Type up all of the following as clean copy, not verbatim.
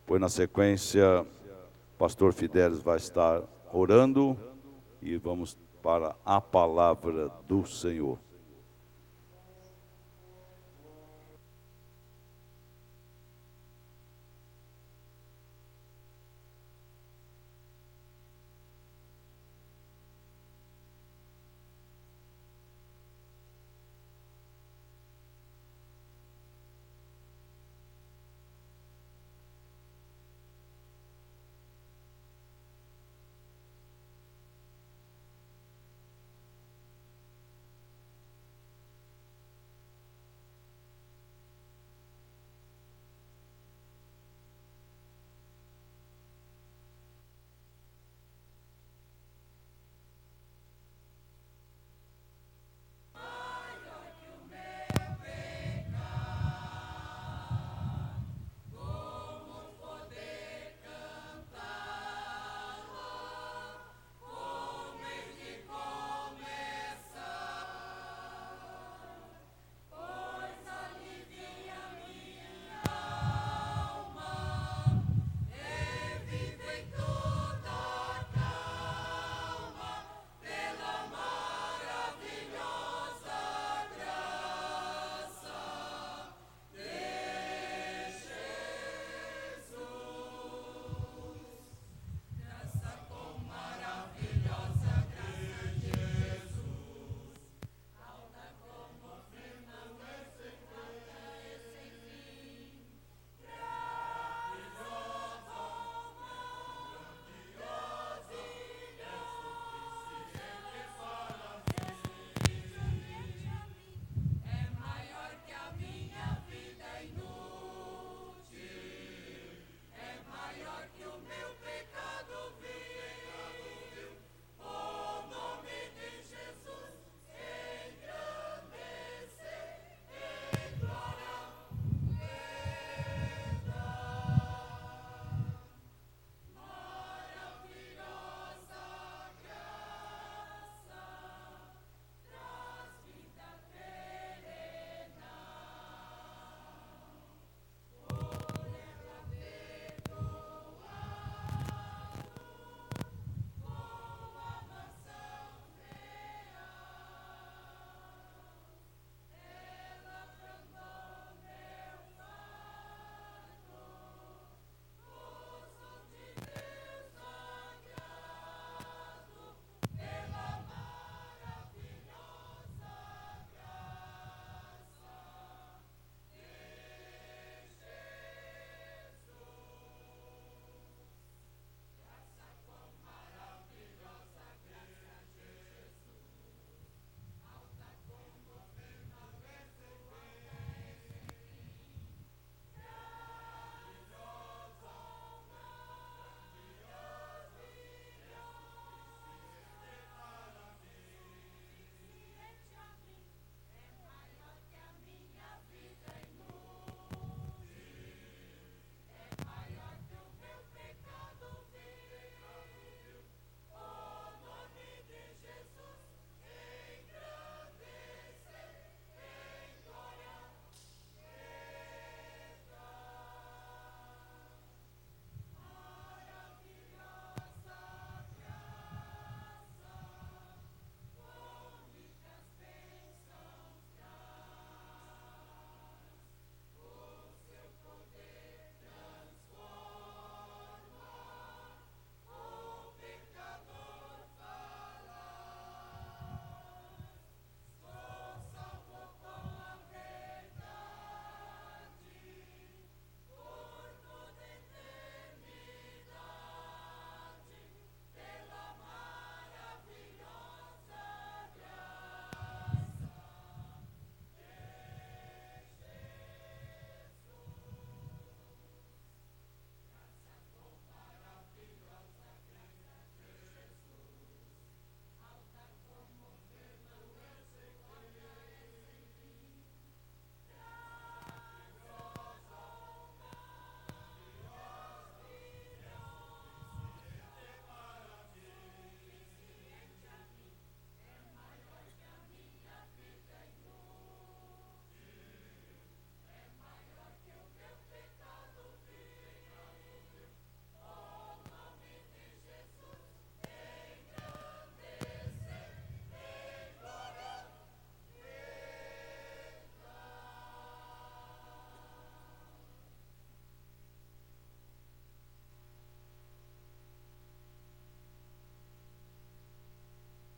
Depois, na sequência, o pastor Fidelis vai estar orando e vamos para a palavra do Senhor.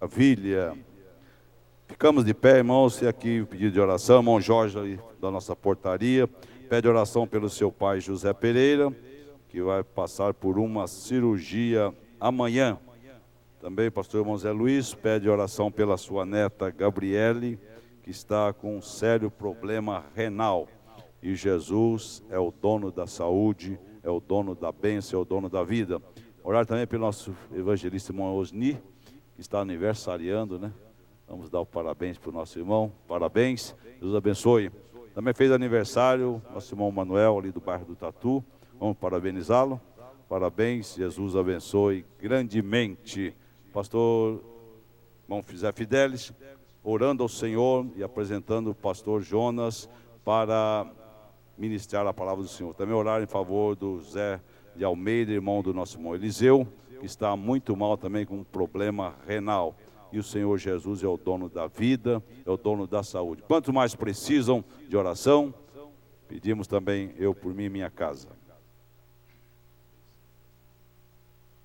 Maravilha. Ficamos de pé, irmãos, e aqui o pedido de oração, irmão Jorge ali da nossa portaria, pede oração pelo seu pai José Pereira, que vai passar por uma cirurgia amanhã. Também o pastor irmão Zé Luiz pede oração pela sua neta Gabriele, que está com um sério problema renal. E Jesus é o dono da saúde, é o dono da bênção, é o dono da vida. Orar também pelo nosso evangelista irmão Osni, que está aniversariando, né? Vamos dar o parabéns para o nosso irmão, parabéns, Deus abençoe. Também fez aniversário nosso irmão Manuel, ali do bairro do Tatu, vamos parabenizá-lo. Parabéns, Jesus abençoe grandemente. Pastor irmão Zé Fidelis, orando ao Senhor e apresentando o pastor Jonas para ministrar a palavra do Senhor. Também orar em favor do Zé de Almeida, irmão do nosso irmão Eliseu, que está muito mal também com um problema renal. E o Senhor Jesus é o dono da vida, é o dono da saúde. Quantos mais precisam de oração, pedimos também eu por mim e minha casa.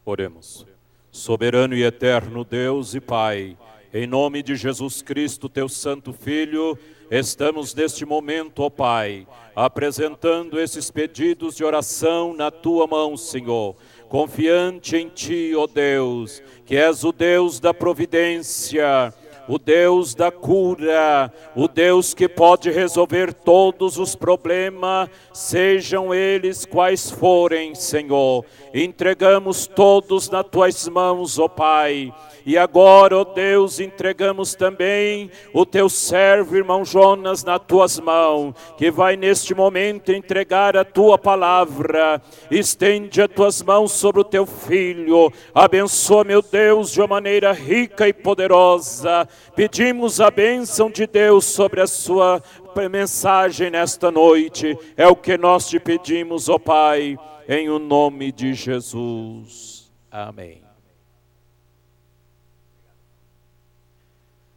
Oremos. Soberano e eterno Deus e Pai, em nome de Jesus Cristo, teu santo Filho, estamos neste momento, ó Pai, apresentando esses pedidos de oração na tua mão, Senhor, confiante em ti, ó Deus, que és o Deus da providência, o Deus da cura, o Deus que pode resolver todos os problemas, sejam eles quais forem, Senhor. Entregamos todos nas tuas mãos, ó Pai. E agora, ó Deus, entregamos também o teu servo, irmão Jonas, nas tuas mãos, que vai neste momento entregar a tua palavra. Estende as tuas mãos sobre o teu filho. Abençoa, meu Deus, de uma maneira rica e poderosa. Pedimos a bênção de Deus sobre a sua mensagem nesta noite. É o que nós te pedimos, ó Pai, em o nome de Jesus. Amém.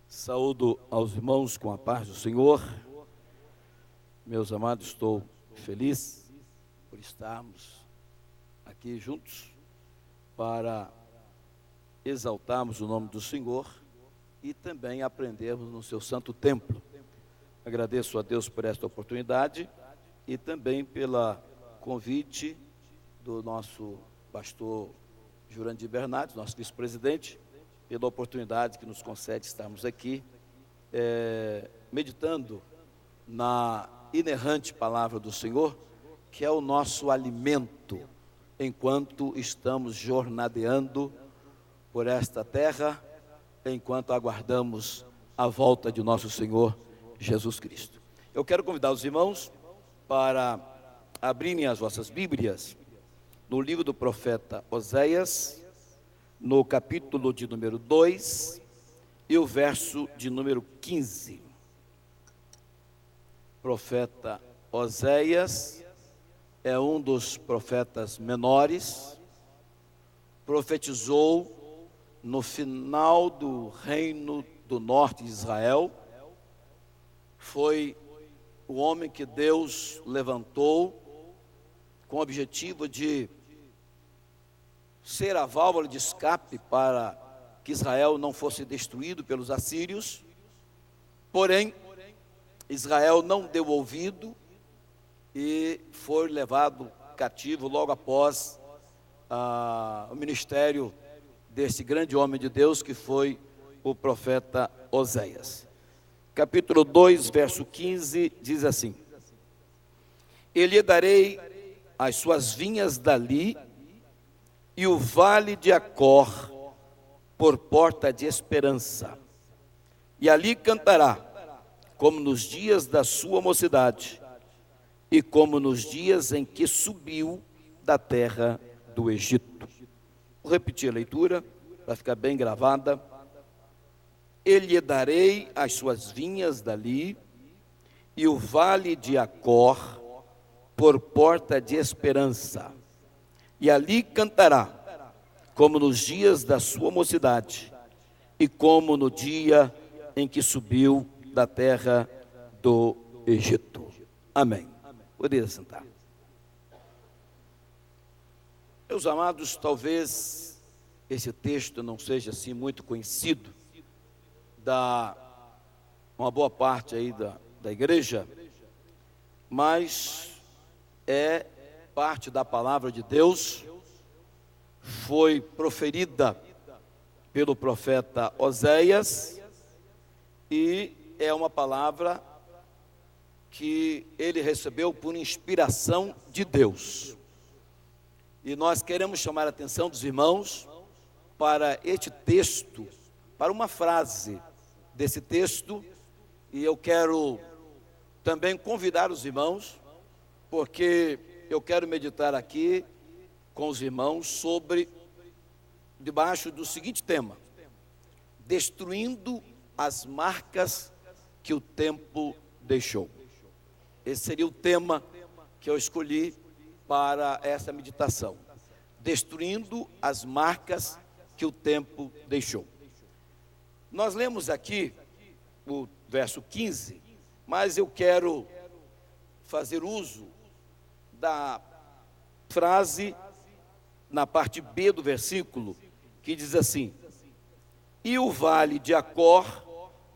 Saúdo aos irmãos com a paz do Senhor. Meus amados, estou feliz por estarmos aqui juntos para exaltarmos o nome do Senhor e também aprendermos no seu santo templo. Agradeço a Deus por esta oportunidade e também pelo convite do nosso pastor Jurandir Bernardes, nosso vice-presidente, pela oportunidade que nos concede estarmos aqui, meditando na inerrante palavra do Senhor, que é o nosso alimento, enquanto estamos jornadeando por esta terra, enquanto aguardamos a volta de nosso Senhor Jesus Cristo. Eu quero convidar os irmãos para abrirem as vossas Bíblias no livro do profeta Oséias, no capítulo de número 2 e o verso de número 15. Profeta Oséias é um dos profetas menores, profetizou no final do reino do norte de Israel, foi o homem que Deus levantou com o objetivo de ser a válvula de escape para que Israel não fosse destruído pelos assírios. Porém, Israel não deu ouvido e foi levado cativo logo após o ministério desse grande homem de Deus que foi o profeta Oséias. Capítulo 2, verso 15, diz assim: E lhe darei as suas vinhas dali e o vale de Acor por porta de esperança. E ali cantará, como nos dias da sua mocidade, e como nos dias em que subiu da terra do Egito. Vou repetir a leitura, para ficar bem gravada. E lhe darei as suas vinhas dali, e o vale de Acor por porta de esperança. E ali cantará, como nos dias da sua mocidade, e como no dia em que subiu da terra do Egito. Amém. Poderia sentar. Meus amados, talvez esse texto não seja assim muito conhecido, uma boa parte aí da igreja, mas é parte da palavra de Deus, foi proferida pelo profeta Oséias, e é uma palavra que ele recebeu por inspiração de Deus. E nós queremos chamar a atenção dos irmãos para este texto, para uma frase desse texto, e eu quero também convidar os irmãos, porque eu quero meditar aqui com os irmãos debaixo do seguinte tema: destruindo as marcas que o tempo deixou. Esse seria o tema que eu escolhi para essa meditação: destruindo as marcas que o tempo deixou. Nós lemos aqui o verso 15, mas eu quero fazer uso da frase na parte B do versículo, que diz assim: e o vale de Acor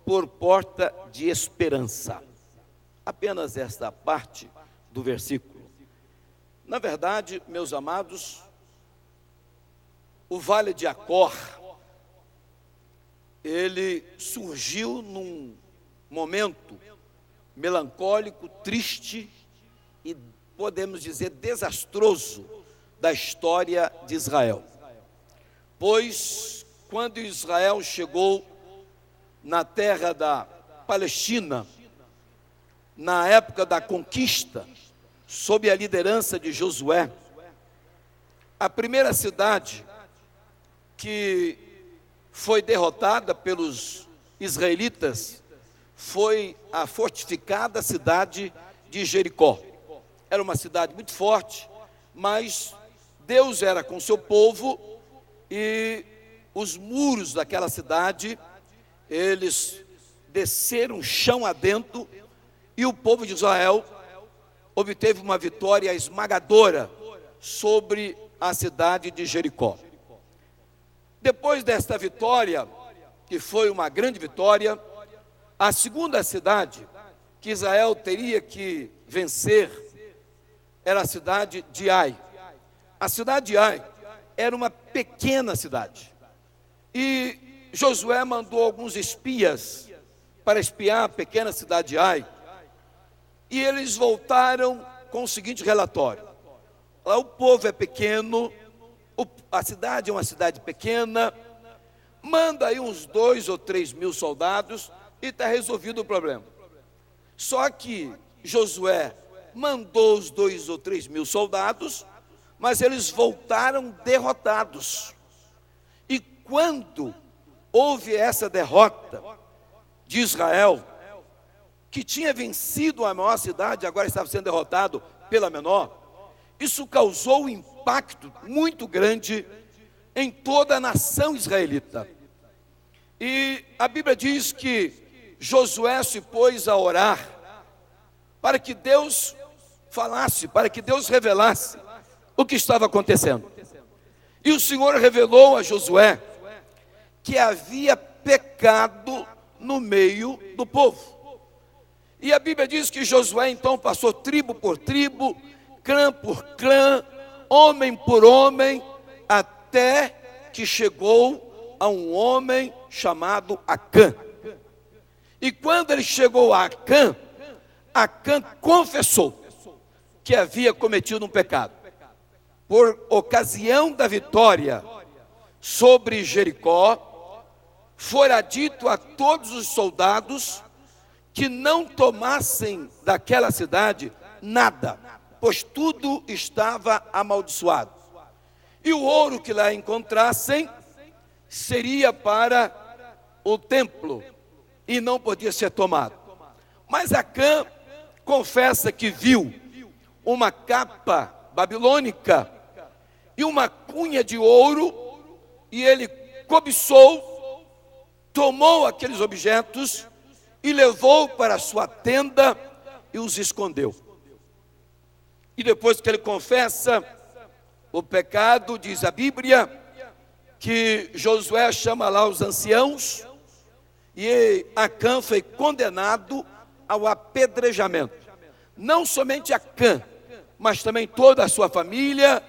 por porta de esperança. Apenas esta parte do versículo. Na verdade, meus amados, o vale de Acor, ele surgiu num momento melancólico, triste e, podemos dizer, desastroso da história de Israel. Pois, quando Israel chegou na terra da Palestina, na época da conquista, sob a liderança de Josué, a primeira cidade que foi derrotada pelos israelitas foi a fortificada cidade de Jericó. Era uma cidade muito forte, mas Deus era com seu povo, e os muros daquela cidade, eles desceram chão adentro, e o povo de Israel obteve uma vitória esmagadora sobre a cidade de Jericó. Depois desta vitória, que foi uma grande vitória, a segunda cidade que Israel teria que vencer era a cidade de Ai. A cidade de Ai era uma pequena cidade, e Josué mandou alguns espias para espiar a pequena cidade de Ai, e eles voltaram com o seguinte relatório: lá o povo é pequeno, a cidade é uma cidade pequena, manda aí uns 2 ou 3 mil soldados e está resolvido o problema. Só que Josué mandou os 2 ou 3 mil soldados, mas eles voltaram derrotados. E quando houve essa derrota de Israel, que tinha vencido a maior cidade, agora estava sendo derrotado pela menor, isso causou um impacto muito grande em toda a nação israelita. E a Bíblia diz que Josué se pôs a orar para que Deus falasse, para que Deus revelasse o que estava acontecendo. E o Senhor revelou a Josué que havia pecado no meio do povo. E a Bíblia diz que Josué então passou tribo por tribo, clã por clã, homem por homem, até que chegou a um homem chamado Acã. E quando ele chegou a Acã, Acã confessou que havia cometido um pecado. Por ocasião da vitória sobre Jericó, fora dito a todos os soldados que não tomassem daquela cidade nada, pois tudo estava amaldiçoado. E o ouro que lá encontrassem seria para o templo e não podia ser tomado. Mas Acã confessa que viu uma capa babilônica e uma cunha de ouro, e ele cobiçou, tomou aqueles objetos e levou para a sua tenda e os escondeu. E depois que ele confessa o pecado, diz a Bíblia que Josué chama lá os anciãos E Acã foi condenado ao apedrejamento. Não somente Acã, mas também toda a sua família,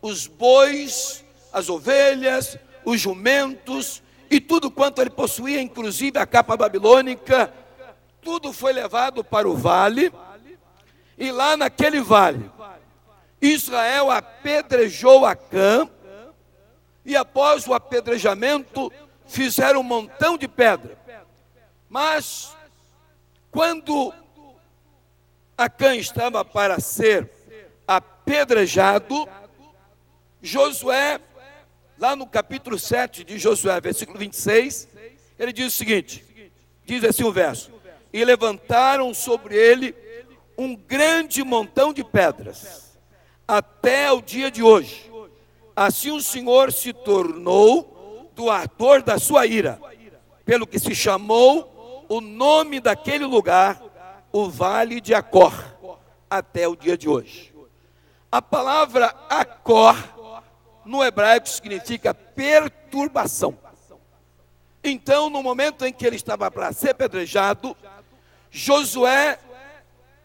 os bois, as ovelhas, os jumentos e tudo quanto ele possuía, inclusive a capa babilônica, tudo foi levado para o vale. E lá naquele vale, Israel apedrejou Acã, e após o apedrejamento, fizeram um montão de pedra. Mas, quando Acã estava para ser apedrejado, Josué, lá no capítulo 7 de Josué, versículo 26, ele diz o seguinte, diz assim o verso: e levantaram sobre ele um grande montão de pedras, até o dia de hoje. Assim o Senhor se tornou do ardor da sua ira, pelo que se chamou o nome daquele lugar, o Vale de Acor, até o dia de hoje. A palavra Acor, no hebraico, significa perturbação. Então, no momento em que ele estava para ser apedrejado, Josué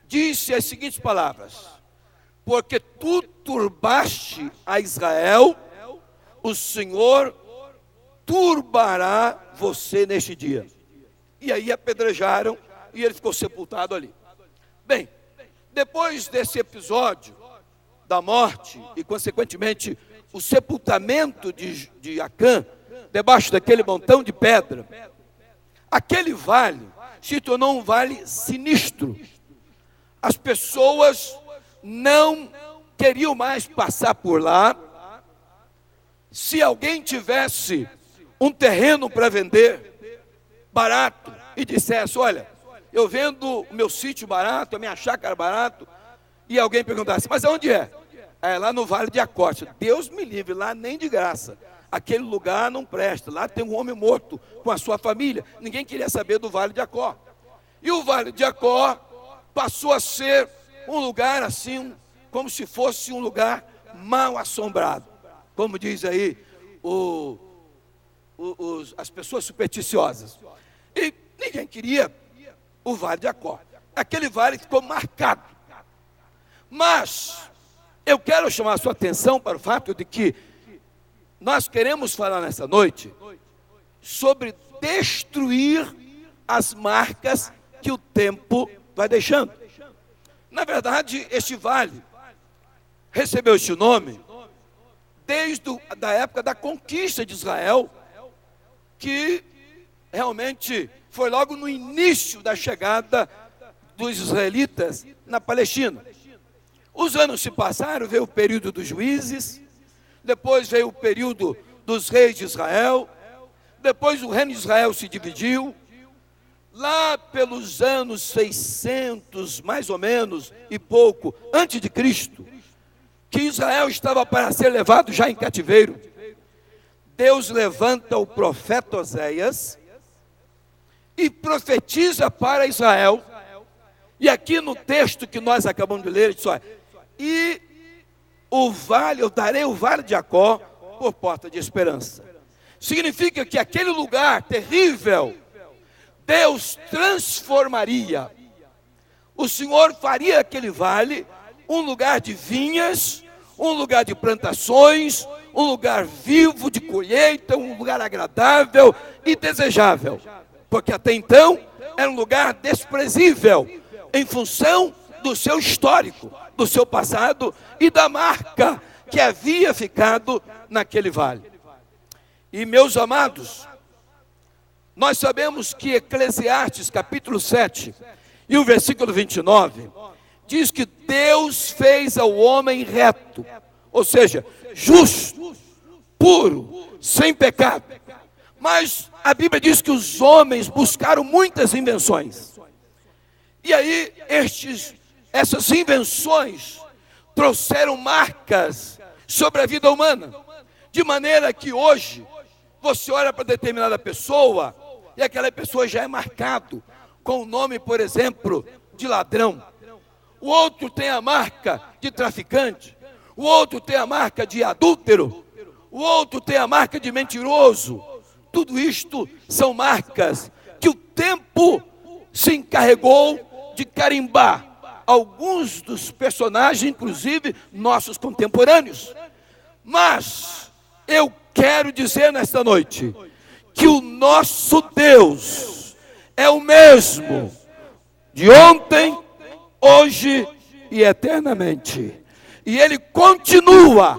disse as seguintes palavras: porque tu turbaste a Israel, o Senhor turbará você neste dia. E aí apedrejaram e ele ficou sepultado ali. Bem, depois desse episódio da morte e consequentemente o sepultamento de Acã, debaixo daquele montão de pedra, aquele vale se tornou um vale sinistro. As pessoas não queriam mais passar por lá. Se alguém tivesse um terreno para vender barato e dissesse: olha, eu vendo o meu sítio barato, a minha chácara barato, e alguém perguntasse: mas aonde é? É lá no Vale de Acor. Deus me livre, lá nem de graça. Aquele lugar não presta, lá tem um homem morto com a sua família. Ninguém queria saber do Vale de Acor. E o Vale de Acor passou a ser um lugar assim, como se fosse um lugar mal assombrado. Como diz aí as pessoas supersticiosas. E ninguém queria o Vale de Acor. Aquele vale ficou marcado. Mas eu quero chamar a sua atenção para o fato de que nós queremos falar nessa noite sobre destruir as marcas que o tempo vai deixando. Na verdade, este vale recebeu este nome desde a época da conquista de Israel, que realmente foi logo no início da chegada dos israelitas na Palestina. Os anos se passaram, veio o período dos juízes, depois veio o período dos reis de Israel, depois o reino de Israel se dividiu. Lá pelos anos 600, mais ou menos, e pouco, antes de Cristo, que Israel estava para ser levado já em cativeiro, Deus levanta o profeta Oséias e profetiza para Israel. E aqui no texto que nós acabamos de ler, ele diz: olha, e o vale, eu darei o Vale de Acor por porta de esperança. Significa que aquele lugar terrível, Deus transformaria. O Senhor faria aquele vale um lugar de vinhas, um lugar de plantações, um lugar vivo de colheita, um lugar agradável e desejável. Porque até então era um lugar desprezível, em função do seu histórico, do seu passado e da marca que havia ficado naquele vale. E meus amados, nós sabemos que Eclesiastes capítulo 7 e o versículo 29 diz que Deus fez ao homem reto, ou seja, justo, puro, sem pecado. Mas a Bíblia diz que os homens buscaram muitas invenções. E aí essas invenções trouxeram marcas sobre a vida humana, de maneira que hoje você olha para determinada pessoa e aquela pessoa já é marcado com o nome, por exemplo, de ladrão. O outro tem a marca de traficante, o outro tem a marca de adúltero, o outro tem a marca de mentiroso. Tudo isto são marcas tempo se encarregou de carimbar alguns dos personagens, inclusive nossos contemporâneos. Mas eu quero dizer nesta noite que o nosso Deus é o mesmo de ontem, hoje e eternamente. E Ele continua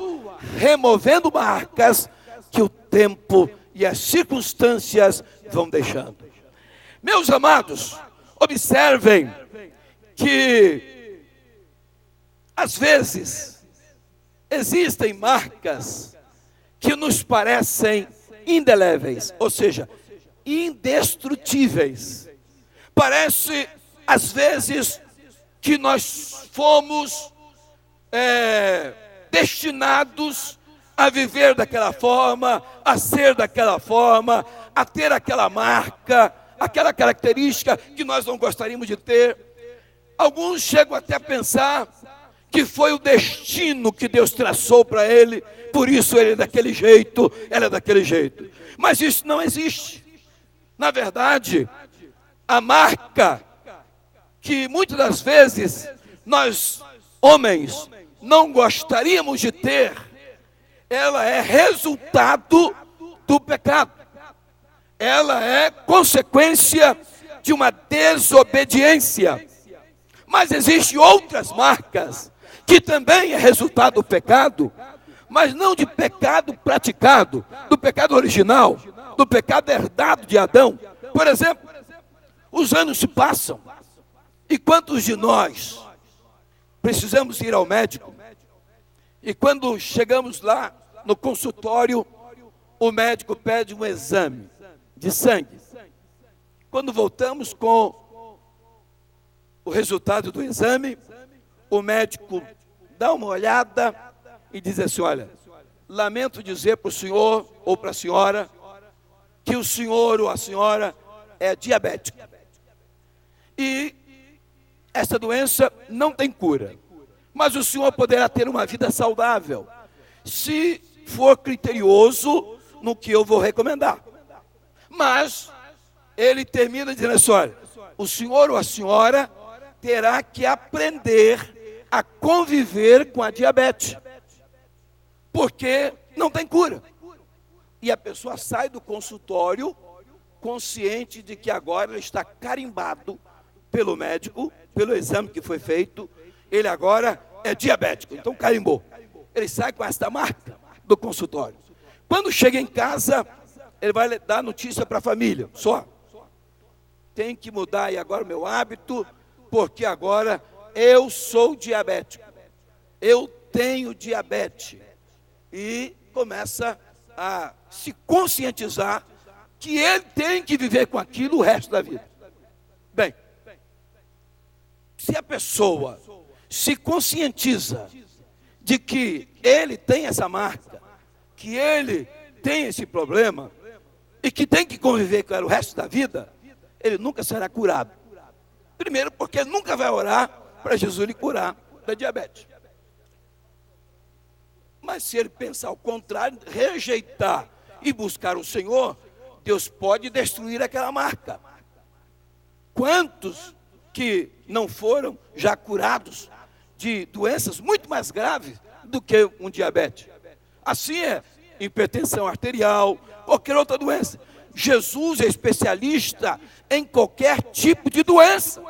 removendo marcas que o tempo e as circunstâncias vão deixando. Meus amados, observem que às vezes existem marcas que nos parecem indeléveis, ou seja, indestrutíveis. Parece às vezes que nós fomos destinados a viver daquela forma, a ser daquela forma, a ter aquela marca, aquela característica que nós não gostaríamos de ter. Alguns chegam até a pensar que foi o destino que Deus traçou para ele, por isso ele é daquele jeito, ela é daquele jeito. Mas isso não existe. Na verdade, a marca que muitas das vezes nós, homens, não gostaríamos de ter, ela é resultado do pecado. Ela é consequência de uma desobediência. Mas existem outras marcas que também é resultado do pecado, mas não de pecado praticado, do pecado original, do pecado herdado de Adão. Por exemplo, os anos se passam e quantos de nós precisamos ir ao médico? E quando chegamos lá no consultório, o médico pede um exame de sangue. Quando voltamos com o resultado do exame, o médico dá uma olhada e diz assim: olha, lamento dizer para o senhor ou para a senhora que o senhor ou a senhora é diabético. E essa doença não tem cura. Mas o senhor poderá ter uma vida saudável, se for criterioso no que eu vou recomendar. Mas ele termina dizendo assim: olha, o senhor ou a senhora terá que aprender a conviver com a diabetes, porque não tem cura. E a pessoa sai do consultório consciente de que agora ele está carimbado pelo médico, pelo exame que foi feito, ele agora é diabético, então carimbou. Ele sai com esta marca do consultório. Quando chega em casa, ele vai dar notícia para a família: só, tem que mudar aí agora o meu hábito, porque agora eu sou diabético, eu tenho diabetes. E começa a se conscientizar que ele tem que viver com aquilo o resto da vida. Bem, se a pessoa se conscientiza de que ele tem essa marca, que ele tem esse problema, e que tem que conviver com ela o resto da vida, ele nunca será curado. Primeiro, porque ele nunca vai orar para Jesus lhe curar da diabetes. Mas se ele pensar ao contrário, rejeitar e buscar o Senhor, Deus pode destruir aquela marca. Quantos que não foram já curados de doenças muito mais graves do que um diabetes? Assim é hipertensão arterial, qualquer outra doença. Jesus é especialista em qualquer tipo de doença.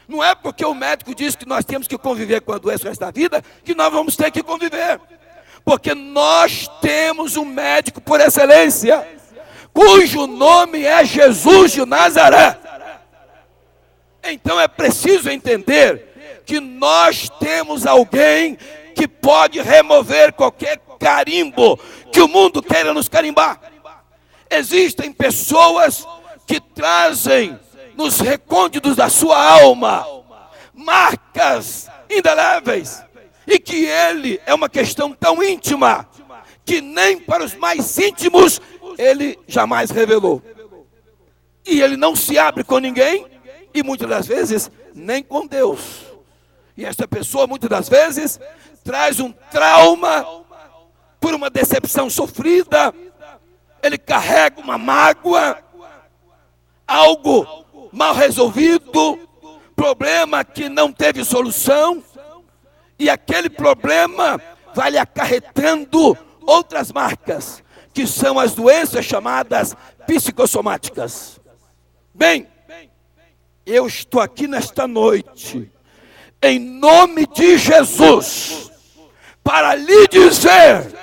Não é porque o médico diz que nós temos que conviver com a doença o resto da vida que nós vamos ter que conviver. Porque nós temos um médico por excelência, cujo nome é Jesus de Nazaré. Então é preciso entender que nós temos alguém que pode remover qualquer carimbo que o mundo queira nos carimbar. Existem pessoas que trazem nos recônditos da sua alma marcas indeléveis, e que ele é uma questão tão íntima que nem para os mais íntimos ele jamais revelou. E ele não se abre com ninguém, e muitas das vezes nem com Deus. E esta pessoa muitas das vezes traz um trauma por uma decepção sofrida, ele carrega uma mágoa, algo mal resolvido, problema que não teve solução, e aquele problema vai lhe acarretando outras marcas, que são as doenças chamadas psicossomáticas. Bem, eu estou aqui nesta noite, em nome de Jesus, para lhe dizer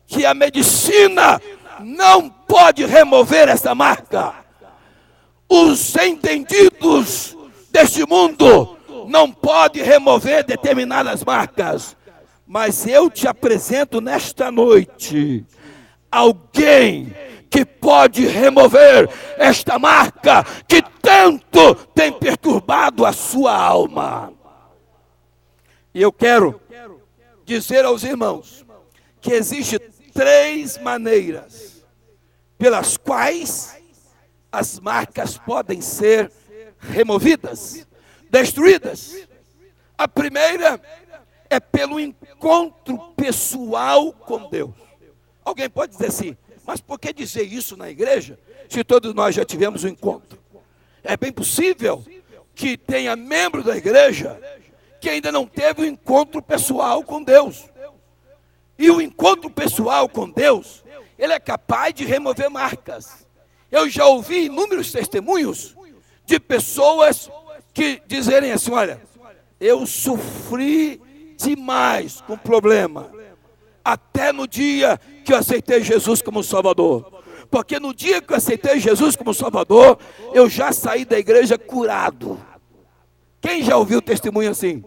que a medicina não pode remover essa marca. Os entendidos deste mundo não podem remover determinadas marcas. Mas eu te apresento nesta noite alguém que pode remover esta marca que tanto tem perturbado a sua alma. E eu quero dizer aos irmãos que existem 3 maneiras pelas quais as marcas podem ser removidas, destruídas. A primeira é pelo encontro pessoal com Deus. Alguém pode dizer assim, mas por que dizer isso na igreja, se todos nós já tivemos um encontro? É bem possível que tenha membro da igreja que ainda não teve um encontro pessoal com Deus. E o encontro pessoal com Deus, ele é capaz de remover marcas. Eu já ouvi inúmeros testemunhos de pessoas que dizerem assim, olha, eu sofri demais com problema, até no dia que eu aceitei Jesus como Salvador. Porque no dia que eu aceitei Jesus como Salvador, eu já saí da igreja curado. Quem já ouviu testemunho assim?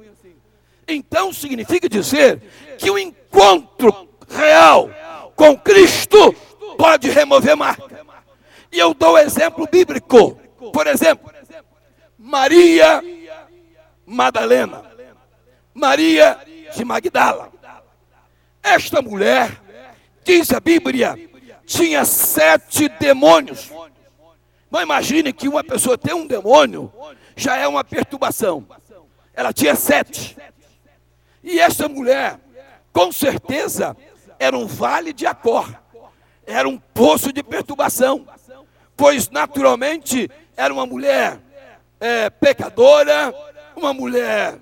Então significa dizer que o encontro real com Cristo pode remover marca. E eu dou exemplo bíblico. Por exemplo, Maria Madalena, Maria de Magdala. Esta mulher, diz a Bíblia, tinha 7 demônios. Não imagine que uma pessoa tem um demônio, já é uma perturbação. Ela tinha 7. E essa mulher, com certeza, era um vale de Acor. Era um poço de perturbação. Pois, naturalmente, era uma mulher pecadora, uma mulher,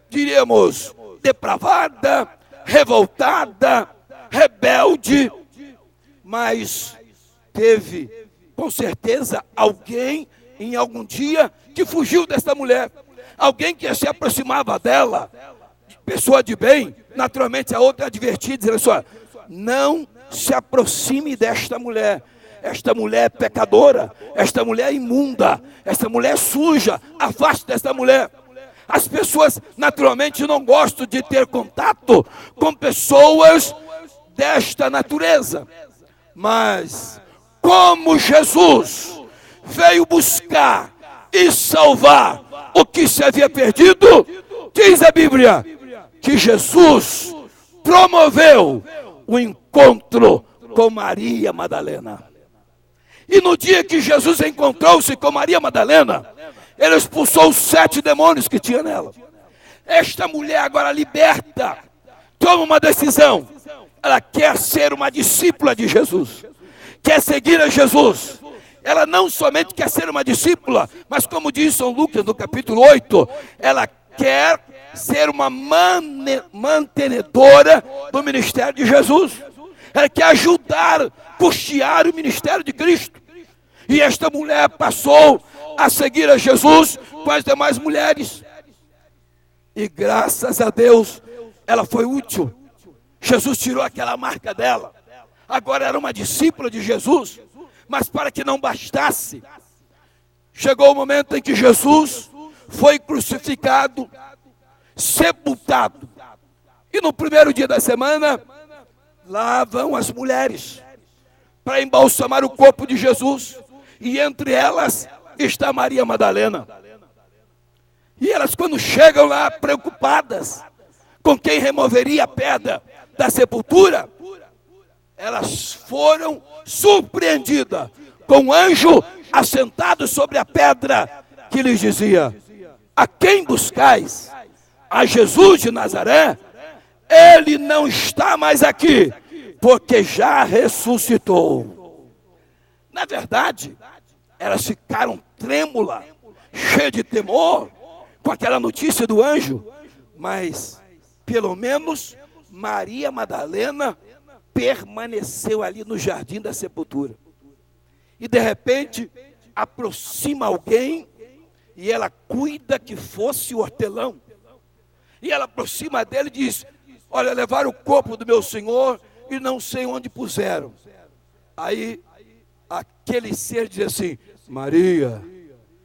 diríamos, depravada, revoltada, rebelde, mas teve, com certeza, alguém em algum dia que fugiu dessa mulher, alguém que se aproximava dela, pessoa de bem. Naturalmente a outra advertia, dizendo assim, não se aproxime desta mulher. Esta mulher é pecadora, esta mulher é imunda, esta mulher é suja, afaste desta mulher. As pessoas naturalmente não gostam de ter contato com pessoas desta natureza. Mas como Jesus veio buscar e salvar o que se havia perdido, diz a Bíblia que Jesus promoveu o encontro com Maria Madalena. E no dia que Jesus encontrou-se com Maria Madalena, ele expulsou os 7 demônios que tinha nela. Esta mulher agora liberta, toma uma decisão. Ela quer ser uma discípula de Jesus, quer seguir a Jesus. Ela não somente quer ser uma discípula, mas como diz São Lucas no capítulo 8, ela quer ser uma mantenedora do ministério de Jesus. Ela quer ajudar, custear o ministério de Cristo. E esta mulher passou a seguir a Jesus com as demais mulheres. E graças a Deus, ela foi útil. Jesus tirou aquela marca dela. Agora era uma discípula de Jesus. Mas para que não bastasse, chegou o momento em que Jesus foi crucificado, sepultado. E no primeiro dia da semana, lá vão as mulheres para embalsamar o corpo de Jesus. E entre elas está Maria Madalena. E elas, quando chegam lá preocupadas com quem removeria a pedra da sepultura, elas foram surpreendidas com um anjo assentado sobre a pedra, que lhes dizia: a quem buscais? A Jesus de Nazaré? Ele não está mais aqui, porque já ressuscitou. Na verdade, elas ficaram trêmulas, cheias de temor, com aquela notícia do anjo. Mas, pelo menos, Maria Madalena permaneceu ali no jardim da sepultura. E de repente, aproxima alguém e ela cuida que fosse o hortelão. E ela aproxima dele e diz: olha, levaram o corpo do meu Senhor e não sei onde puseram. Aí, aquele ser diz assim: Maria.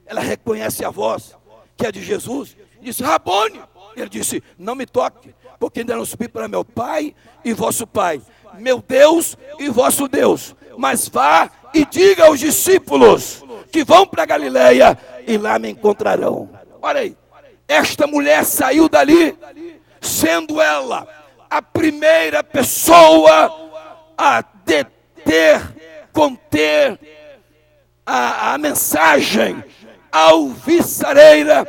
Ela reconhece a voz, que é de Jesus, e disse: Rabone. Ele disse: não me toque, porque ainda não subi para meu Pai e vosso Pai, meu Deus e vosso Deus. Mas vá e diga aos discípulos que vão para Galileia e lá me encontrarão. Olha aí, esta mulher saiu dali, sendo ela a primeira pessoa a conter a mensagem alvissareira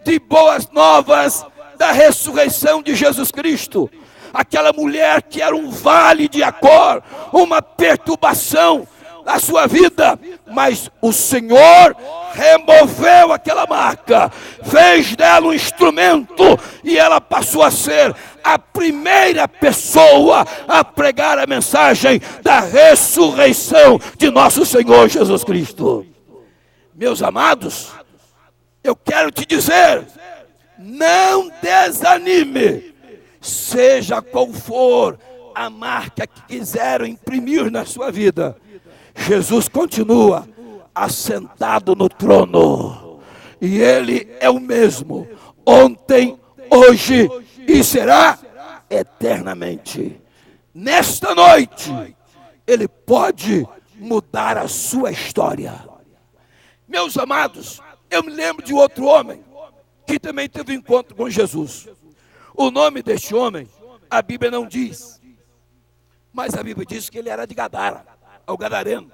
de boas novas da ressurreição de Jesus Cristo. Aquela mulher que era um vale de Acor, uma perturbação na sua vida, mas o Senhor removeu aquela marca, fez dela um instrumento, e ela passou a ser a primeira pessoa a pregar a mensagem da ressurreição de nosso Senhor Jesus Cristo. Meus amados, eu quero te dizer, não desanime, seja qual for a marca que quiseram imprimir na sua vida, Jesus continua assentado no trono, e Ele é o mesmo, ontem, hoje e será eternamente. Nesta noite, Ele pode mudar a sua história. Meus amados, eu me lembro de outro homem que também teve um encontro com Jesus. O nome deste homem, a Bíblia não diz, mas a Bíblia diz que ele era de Gadara, o gadareno.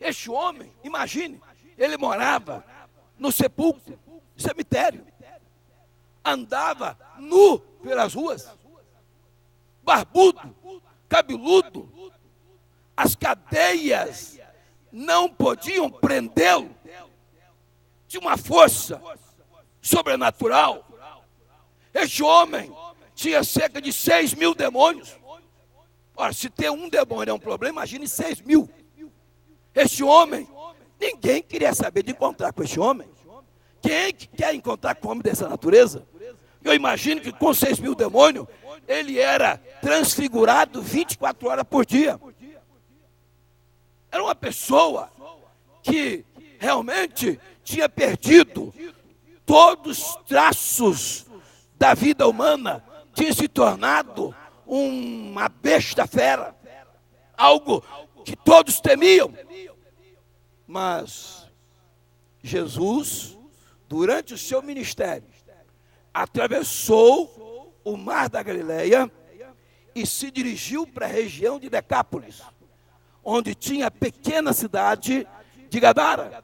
Este homem, imagine, ele morava no sepulcro, cemitério, andava nu pelas ruas, barbudo, cabeludo, as cadeias não podiam prendê-lo, de uma força sobrenatural. Este homem tinha cerca de 6.000 demônios. Ora, se ter um demônio é um problema, imagine 6.000. Este homem, ninguém queria saber de encontrar com este homem. Quem que quer encontrar com um homem dessa natureza? Eu imagino que com 6.000 demônios, ele era transfigurado 24 horas por dia. Era uma pessoa que realmente tinha perdido todos os traços da vida humana, tinha se tornado uma besta fera, algo que todos temiam. Mas Jesus, durante o seu ministério, atravessou o mar da Galileia e se dirigiu para a região de Decápolis, onde tinha a pequena cidade de Gadara.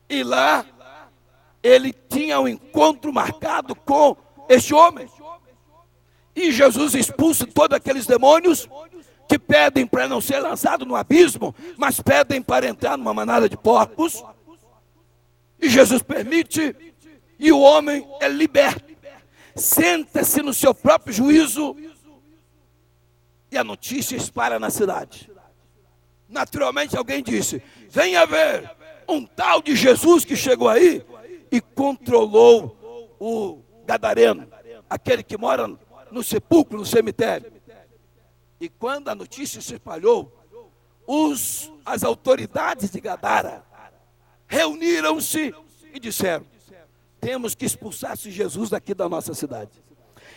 E lá ele tinha um encontro marcado com este homem. E Jesus expulsa todos aqueles demônios que pedem para não ser lançado no abismo, mas pedem para entrar numa manada de porcos. E Jesus permite, e o homem é liberto. Senta-se no seu próprio juízo, e a notícia espalha na cidade. Naturalmente alguém disse: venha ver um tal de Jesus que chegou aí e controlou o gadareno, aquele que mora no sepulcro, no cemitério. E quando a notícia se espalhou, as autoridades de Gadara reuniram-se e disseram: temos que expulsar esse Jesus daqui da nossa cidade.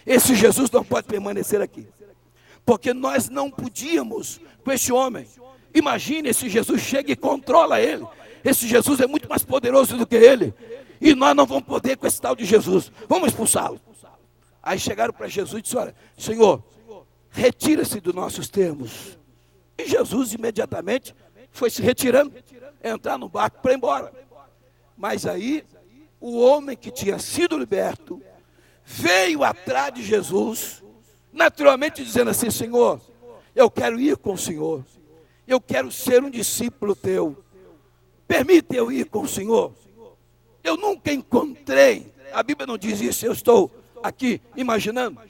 Esse Jesus não pode permanecer aqui, porque nós não podíamos com esse homem. Imagine, esse Jesus chega e controla ele. Esse Jesus é muito mais poderoso do que ele, e nós não vamos poder com esse tal de Jesus. Vamos expulsá-lo. Aí chegaram para Jesus e disseram: olha, Senhor, retira-se dos nossos termos. E Jesus imediatamente foi se retirando, entrar no barco para ir embora. Mas aí o homem que tinha sido liberto veio atrás de Jesus, naturalmente dizendo assim: Senhor, eu quero ir com o Senhor, eu quero ser um discípulo teu. Permita eu ir com o Senhor. Eu nunca encontrei, a Bíblia não diz isso, eu estou aqui imaginando,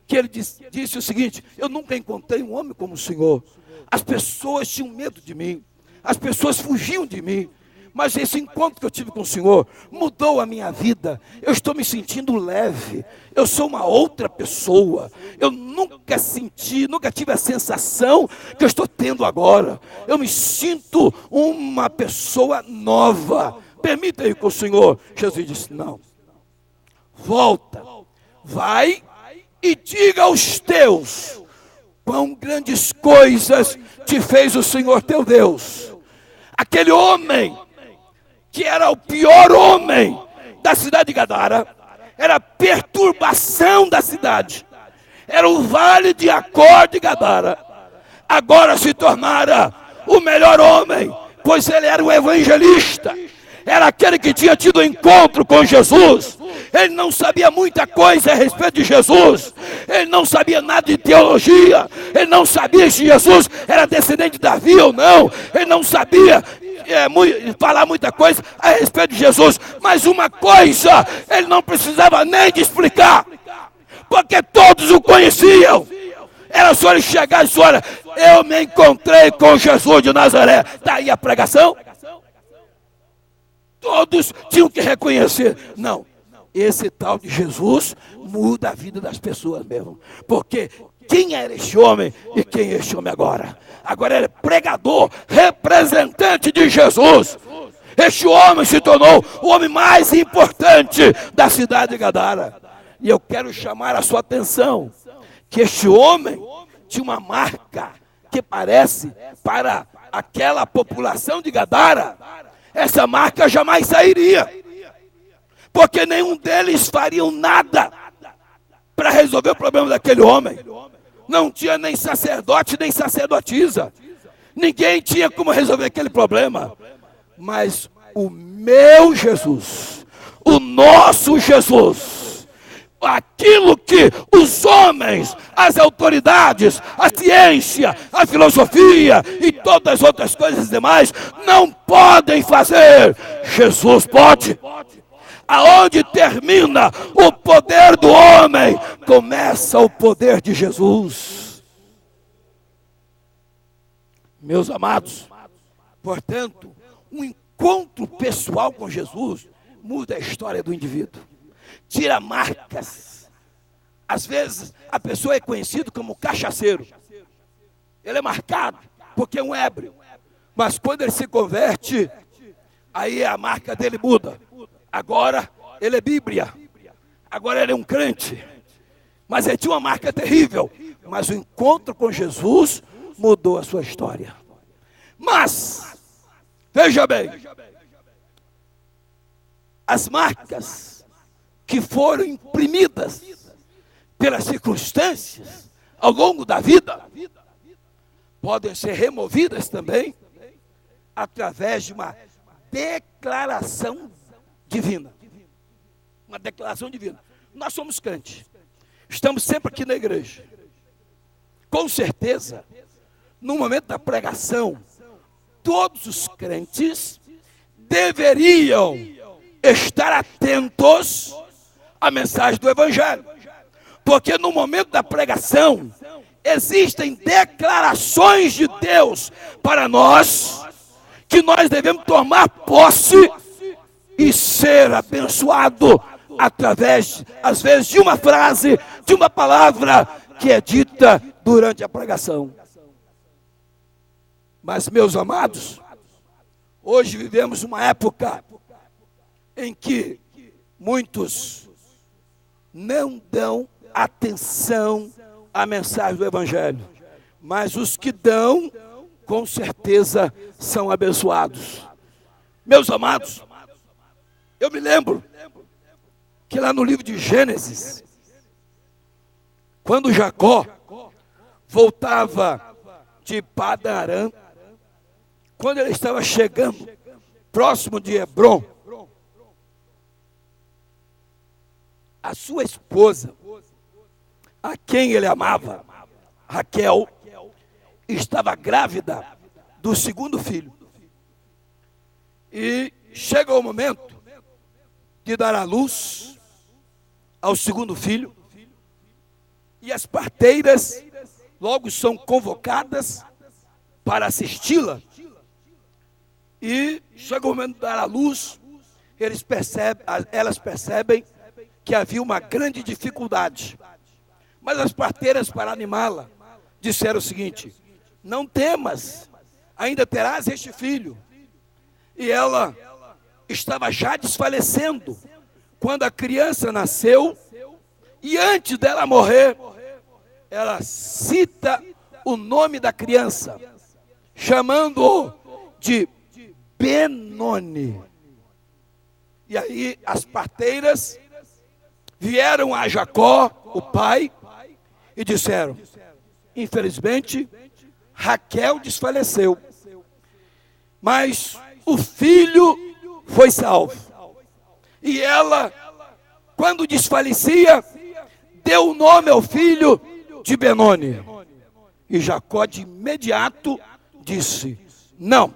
que ele disse o seguinte: eu nunca encontrei um homem como o Senhor. As pessoas tinham medo de mim, as pessoas fugiam de mim, mas esse encontro que eu tive com o Senhor mudou a minha vida. Eu estou me sentindo leve, eu sou uma outra pessoa. Eu nunca tive a sensação que eu estou tendo agora. Eu me sinto uma pessoa nova. Permita ir com o Senhor. Jesus disse: não, volta, vai e diga aos teus quão grandes coisas te fez o Senhor teu Deus. Aquele homem que era o pior homem da cidade de Gadara, era a perturbação da cidade, era o vale de Acor de Gadara, agora se tornara o melhor homem, pois ele era um evangelista, era aquele que tinha tido encontro com Jesus. Ele não sabia muita coisa a respeito de Jesus, ele não sabia nada de teologia, ele não sabia se Jesus era descendente de Davi ou não, ele não sabia falar muita coisa a respeito de Jesus, mas uma coisa ele não precisava nem de explicar, porque todos o conheciam. Era só ele chegar e dizer: olha, eu me encontrei com Jesus de Nazaré. Daí a pregação. Todos tinham que reconhecer. Não, esse tal de Jesus muda a vida das pessoas mesmo. Porque quem era este homem e quem é este homem agora? Agora ele é pregador, representante de Jesus. Este homem se tornou o homem mais importante da cidade de Gadara. E eu quero chamar a sua atenção que este homem tinha uma marca que parece para aquela população de Gadara. Essa marca jamais sairia, porque nenhum deles fariam nada para resolver o problema daquele homem. Não tinha nem sacerdote, nem sacerdotisa. Ninguém tinha como resolver aquele problema. Mas o meu Jesus, o nosso Jesus, aquilo que os homens, as autoridades, a ciência, a filosofia e todas as outras coisas demais não podem fazer, Jesus pode. Aonde termina o poder do homem, começa o poder de Jesus. Meus amados, portanto, um encontro pessoal com Jesus muda a história do indivíduo, tira marcas. Às vezes a pessoa é conhecida como cachaceiro, ele é marcado porque é um ébrio, mas quando ele se converte, aí a marca dele muda. Agora ele é Bíblia, agora ele é um crente, mas ele tinha uma marca terrível, mas o encontro com Jesus mudou a sua história. Mas, veja bem, as marcas que foram imprimidas pelas circunstâncias ao longo da vida podem ser removidas também através de uma declaração divina. Uma declaração divina. Nós somos crentes, estamos sempre aqui na igreja. Com certeza, no momento da pregação, todos os crentes deveriam estar atentos à mensagem do Evangelho, porque no momento da pregação existem declarações de Deus para nós, que nós devemos tomar posse e ser abençoado através, às vezes, de uma frase, de uma palavra que é dita durante a pregação. Mas, meus amados, hoje vivemos uma época em que muitos não dão atenção à mensagem do Evangelho, mas os que dão, com certeza, são abençoados. Meus amados, eu me lembro que lá no livro de Gênesis, quando Jacó voltava de Padan-Aram, quando ele estava chegando próximo de Hebrom, a sua esposa, a quem ele amava, Raquel, estava grávida do segundo filho. E chega o momento de dar à luz ao segundo filho. E as parteiras logo são convocadas para assisti-la. E chega o momento de dar à luz, elas percebem que havia uma grande dificuldade. Mas as parteiras, para animá-la, disseram o seguinte: não temas, ainda terás este filho. E ela estava já desfalecendo quando a criança nasceu, e antes dela morrer, ela cita o nome da criança, chamando-o de Benoni. E aí as parteiras vieram a Jacó, o pai, e disseram: infelizmente, Raquel desfaleceu, mas o filho foi salvo. E ela, quando desfalecia, deu o nome ao filho de Benoni. E Jacó de imediato disse: não,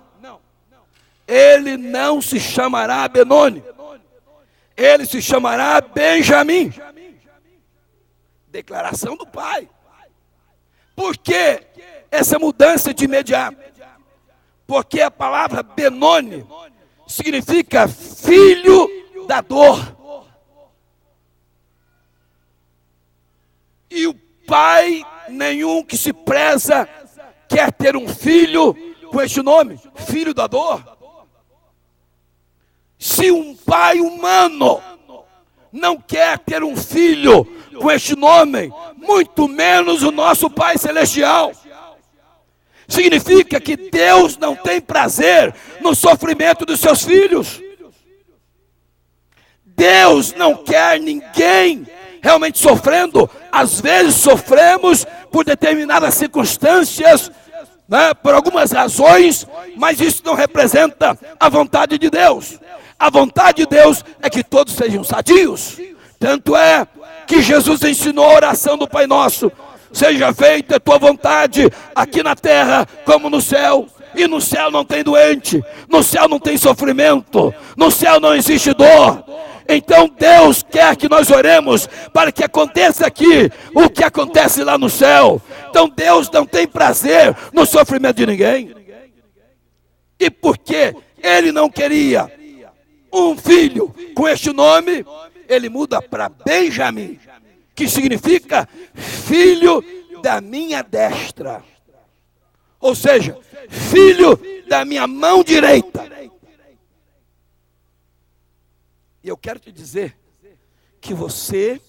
ele não se chamará Benoni, ele se chamará Benjamim. Declaração do pai. Por que essa mudança de imediato? Porque a palavra Benoni significa filho da dor. E o pai nenhum que se preza quer ter um filho com este nome, filho da dor. Se um pai humano não quer ter um filho com este nome, muito menos o nosso Pai Celestial. Significa que Deus não tem prazer no sofrimento dos seus filhos. Deus não quer ninguém realmente sofrendo. Às vezes sofremos por determinadas circunstâncias, né, por algumas razões, mas isso não representa a vontade de Deus. A vontade de Deus é que todos sejam sadios. Tanto é que Jesus ensinou a oração do Pai Nosso: seja feita a tua vontade, aqui na terra como no céu. E no céu não tem doente, no céu não tem sofrimento, no céu não existe dor. Então Deus quer que nós oremos para que aconteça aqui o que acontece lá no céu. Então Deus não tem prazer no sofrimento de ninguém. E porque Ele não queria um filho com este nome, Ele muda para Benjamim, que significa filho da minha destra. Ou seja, filho da minha mão direita. E eu quero te dizer que você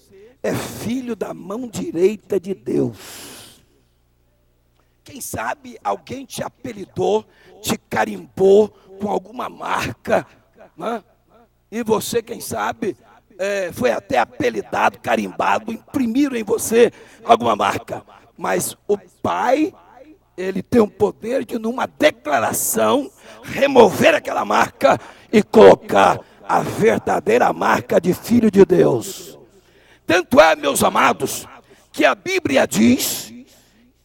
é filho da mão direita de Deus. Quem sabe alguém te apelidou, te carimbou com alguma marca, né? E você, quem sabe, foi até apelidado, carimbado, imprimiram em você alguma marca. Mas o Pai, Ele tem o poder de, numa declaração, remover aquela marca e colocar a verdadeira marca de Filho de Deus. Tanto é, meus amados, que a Bíblia diz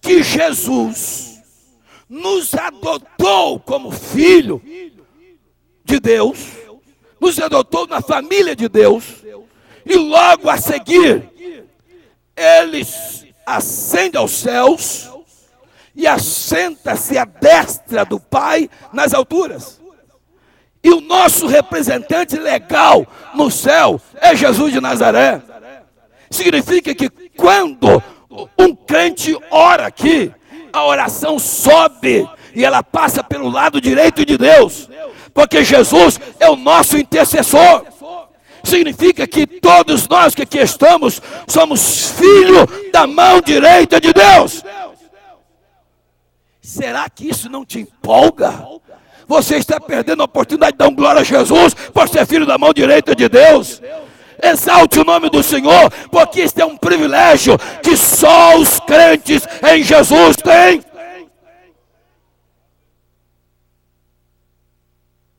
que Jesus nos adotou como filho de Deus, nos adotou na família de Deus, e logo a seguir, Ele ascende aos céus e assenta-se à destra do Pai nas alturas. E o nosso representante legal no céu é Jesus de Nazaré. Significa que quando um crente ora aqui, a oração sobe e ela passa pelo lado direito de Deus, porque Jesus é o nosso intercessor. Significa que todos nós que aqui estamos somos filhos da mão direita de Deus. Será que isso não te empolga? Você está perdendo a oportunidade de dar glória a Jesus por ser filho da mão direita de Deus. Exalte o nome do Senhor, porque isso é um privilégio que só os crentes em Jesus têm.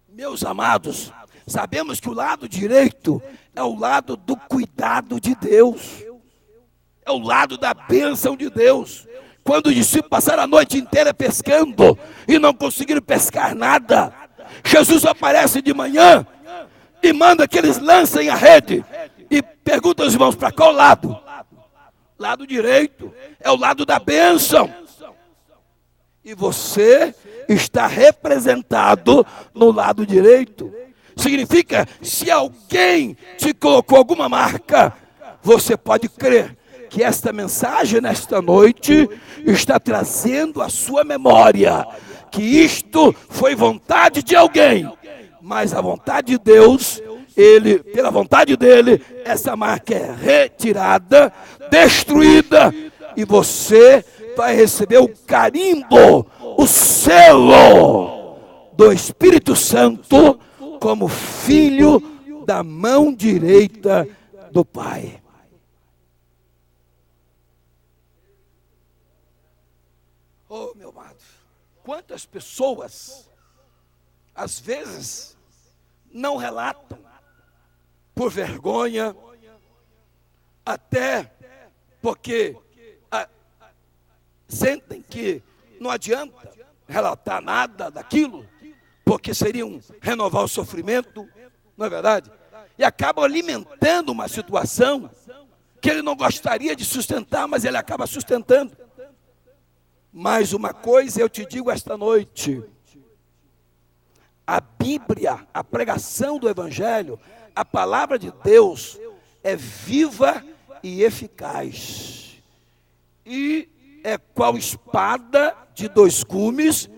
Meus amados, sabemos que o lado direito é o lado do cuidado de Deus, é o lado da bênção de Deus. quando os discípulos passaram a noite inteira pescando e não conseguiram pescar nada, Jesus aparece de manhã e manda que eles lancem a rede e pergunta aos irmãos: para qual lado? Lado direito, é o lado da bênção. E você está representado no lado direito. Significa, se alguém te colocou alguma marca, você pode crer que esta mensagem nesta noite está trazendo à sua memória que isto foi vontade de alguém, mas a vontade de Deus, pela vontade dele, essa marca é retirada, destruída, e você vai receber o carimbo, o selo do Espírito Santo como filho da mão direita do Pai. Oh, meu amado, quantas pessoas, às vezes, não relatam, por vergonha, até porque sentem que não adianta relatar nada daquilo, porque seriam renovar o sofrimento, não é verdade? E acabam alimentando uma situação que ele não gostaria de sustentar, mas ele acaba sustentando. Mas uma coisa eu te digo esta noite: a Bíblia, a pregação do Evangelho, a palavra de Deus é viva e eficaz. E é qual espada de dois gumes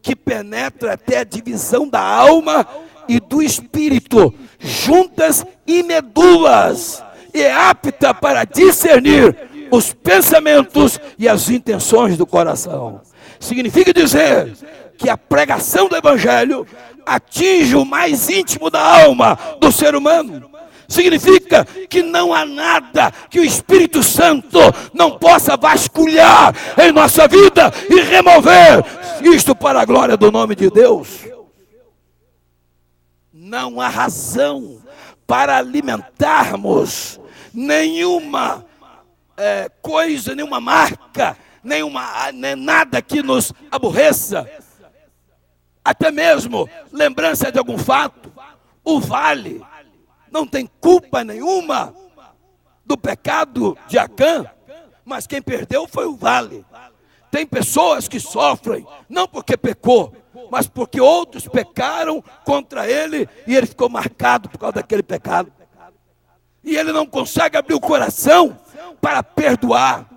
que penetra até a divisão da alma e do espírito, juntas e medulas, e é apta para discernir os pensamentos e as intenções do coração. Significa dizer que a pregação do Evangelho atinge o mais íntimo da alma do ser humano. Significa que não há nada que o Espírito Santo não possa vasculhar em nossa vida e remover, isto para a glória do nome de Deus. Não há razão para alimentarmos nenhuma coisa, nenhuma marca, nem nada que nos aborreça, até mesmo lembrança de algum fato. O vale não tem culpa nenhuma do pecado de Acã, mas quem perdeu foi o vale. Tem pessoas que sofrem, não porque pecou, mas porque outros pecaram contra ele e ele ficou marcado por causa daquele pecado. E ele não consegue abrir o coração para perdoar.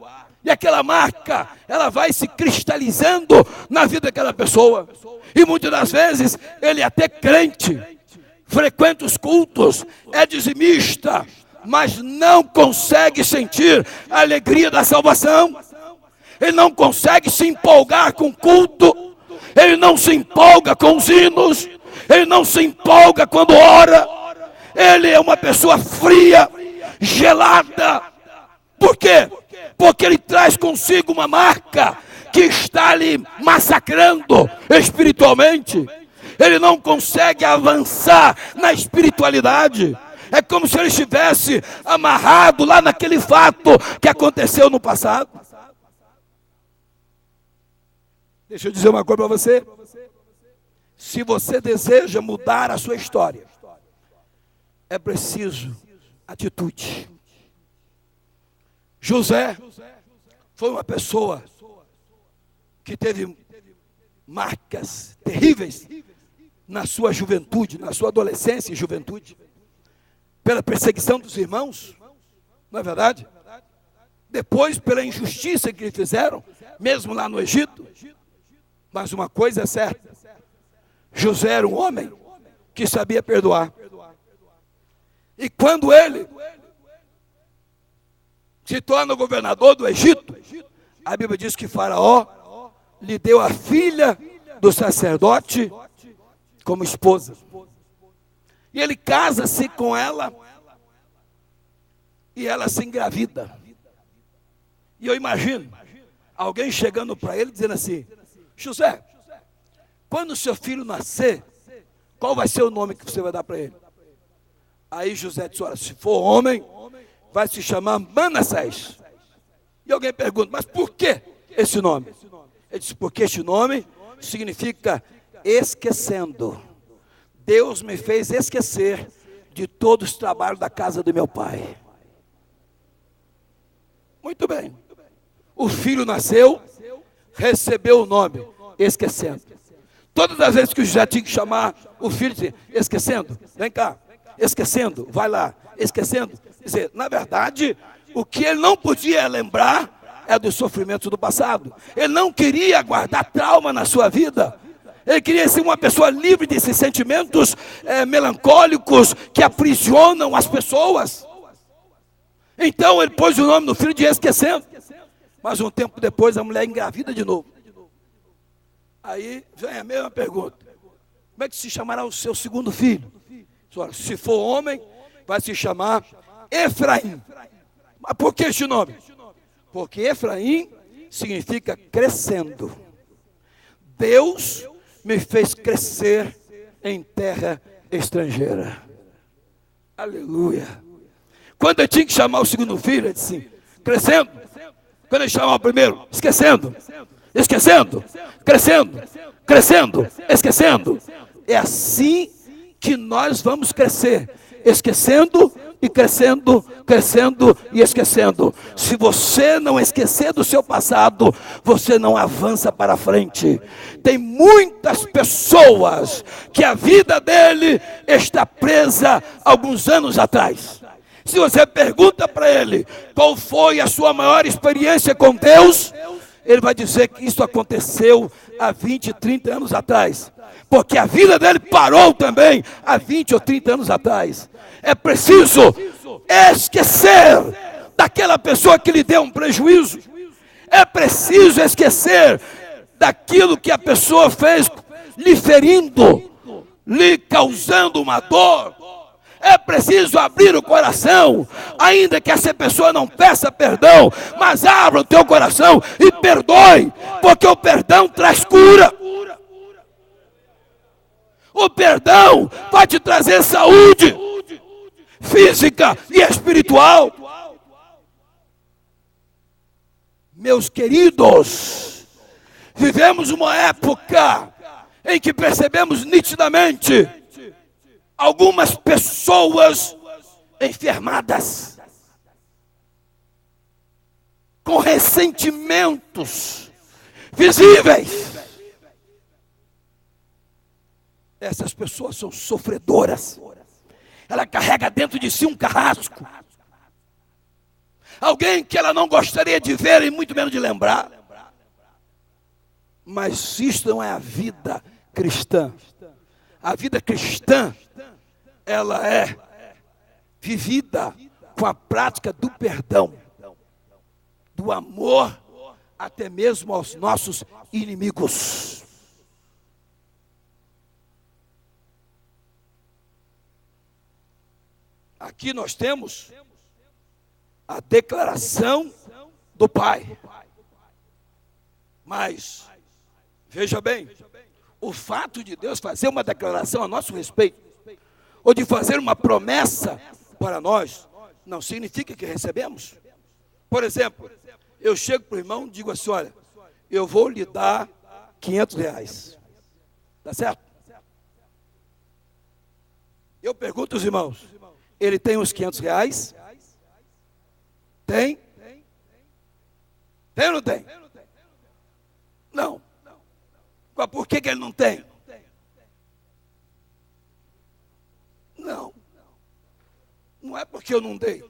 E aquela marca, ela vai se cristalizando na vida daquela pessoa. E muitas das vezes, ele é até crente, frequenta os cultos, é dizimista, mas não consegue sentir a alegria da salvação. Ele não consegue se empolgar com o culto. Ele não se empolga com os hinos. Ele não se empolga quando ora. Ele é uma pessoa fria, gelada. Por quê? Porque ele traz consigo uma marca que está ali massacrando espiritualmente. Ele não consegue avançar na espiritualidade. É como se ele estivesse amarrado lá naquele fato que aconteceu no passado. Deixa eu dizer uma coisa para você. Se você deseja mudar a sua história, é preciso atitude. José foi uma pessoa que teve marcas terríveis na sua juventude, na sua adolescência e juventude, pela perseguição dos irmãos, não é verdade? Depois pela injustiça que lhe fizeram, mesmo lá no Egito. Mas uma coisa é certa: José era um homem que sabia perdoar. E quando ele se torna governador do Egito, a Bíblia diz que Faraó lhe deu a filha do sacerdote como esposa. E ele casa-se com ela e ela se engravida. E eu imagino alguém chegando para ele dizendo assim: José, quando o seu filho nascer, qual vai ser o nome que você vai dar para ele? Aí José disse: olha, se for homem, vai se chamar Manassés. E alguém pergunta: mas por quê? esse nome? Ele disse, porque este nome significa esquecendo. Deus me fez esquecer de todos os trabalhos da casa do meu pai. Muito bem. O filho nasceu, recebeu o nome, esquecendo. Todas as vezes que o José tinha que chamar o filho, dizia, esquecendo, vem cá, esquecendo, vai lá, esquecendo. Quer dizer, na verdade, o que ele não podia lembrar é do sofrimento do passado. Ele não queria guardar trauma na sua vida. Ele queria ser uma pessoa livre desses sentimentos melancólicos que aprisionam as pessoas. Então ele pôs o nome do filho de esquecendo. Mas um tempo depois a mulher engravida de novo. Aí vem a mesma pergunta. Como é que se chamará o seu segundo filho? Se for homem, vai se chamar Efraim. Mas por que este nome? Porque Efraim significa crescendo. Deus me fez crescer em terra estrangeira. Aleluia. Quando eu tinha que chamar o segundo filho, ele disse assim, crescendo. Quando ele chamava o primeiro, esquecendo, esquecendo, crescendo, crescendo, esquecendo. É assim que nós vamos crescer, esquecendo e crescendo, crescendo e esquecendo. Se você não esquecer do seu passado, você não avança para frente. Tem muitas pessoas que a vida dele está presa alguns anos atrás. Se você pergunta para ele qual foi a sua maior experiência com Deus, ele vai dizer que isso aconteceu há 20, 30 anos atrás. Porque a vida dele parou também há 20 ou 30 anos atrás. É preciso esquecer daquela pessoa que lhe deu um prejuízo. É preciso esquecer daquilo que a pessoa fez, lhe ferindo, lhe causando uma dor. É preciso abrir o coração, ainda que essa pessoa não peça perdão, mas abra o teu coração e perdoe, porque o perdão traz cura. O perdão vai te trazer saúde física e espiritual. Meus queridos, vivemos uma época em que percebemos nitidamente algumas pessoas enfermadas, com ressentimentos visíveis. Essas pessoas são sofredoras. Ela carrega dentro de si um carrasco. Alguém que ela não gostaria de ver e muito menos de lembrar. Mas isso não é a vida cristã. A vida cristã, ela é vivida com a prática do perdão, do amor, até mesmo aos nossos inimigos. Aqui nós temos a declaração do Pai. Mas, veja bem, o fato de Deus fazer uma declaração a nosso respeito, ou de fazer uma promessa para nós, não significa que recebemos. Por exemplo, eu chego para o irmão e digo assim, olha, eu vou lhe dar R$500. Tá certo? Eu pergunto aos irmãos, ele tem os R$500? Tem? Tem ou não tem? Não. Por que ele não tem? Não. Não é porque eu não dei.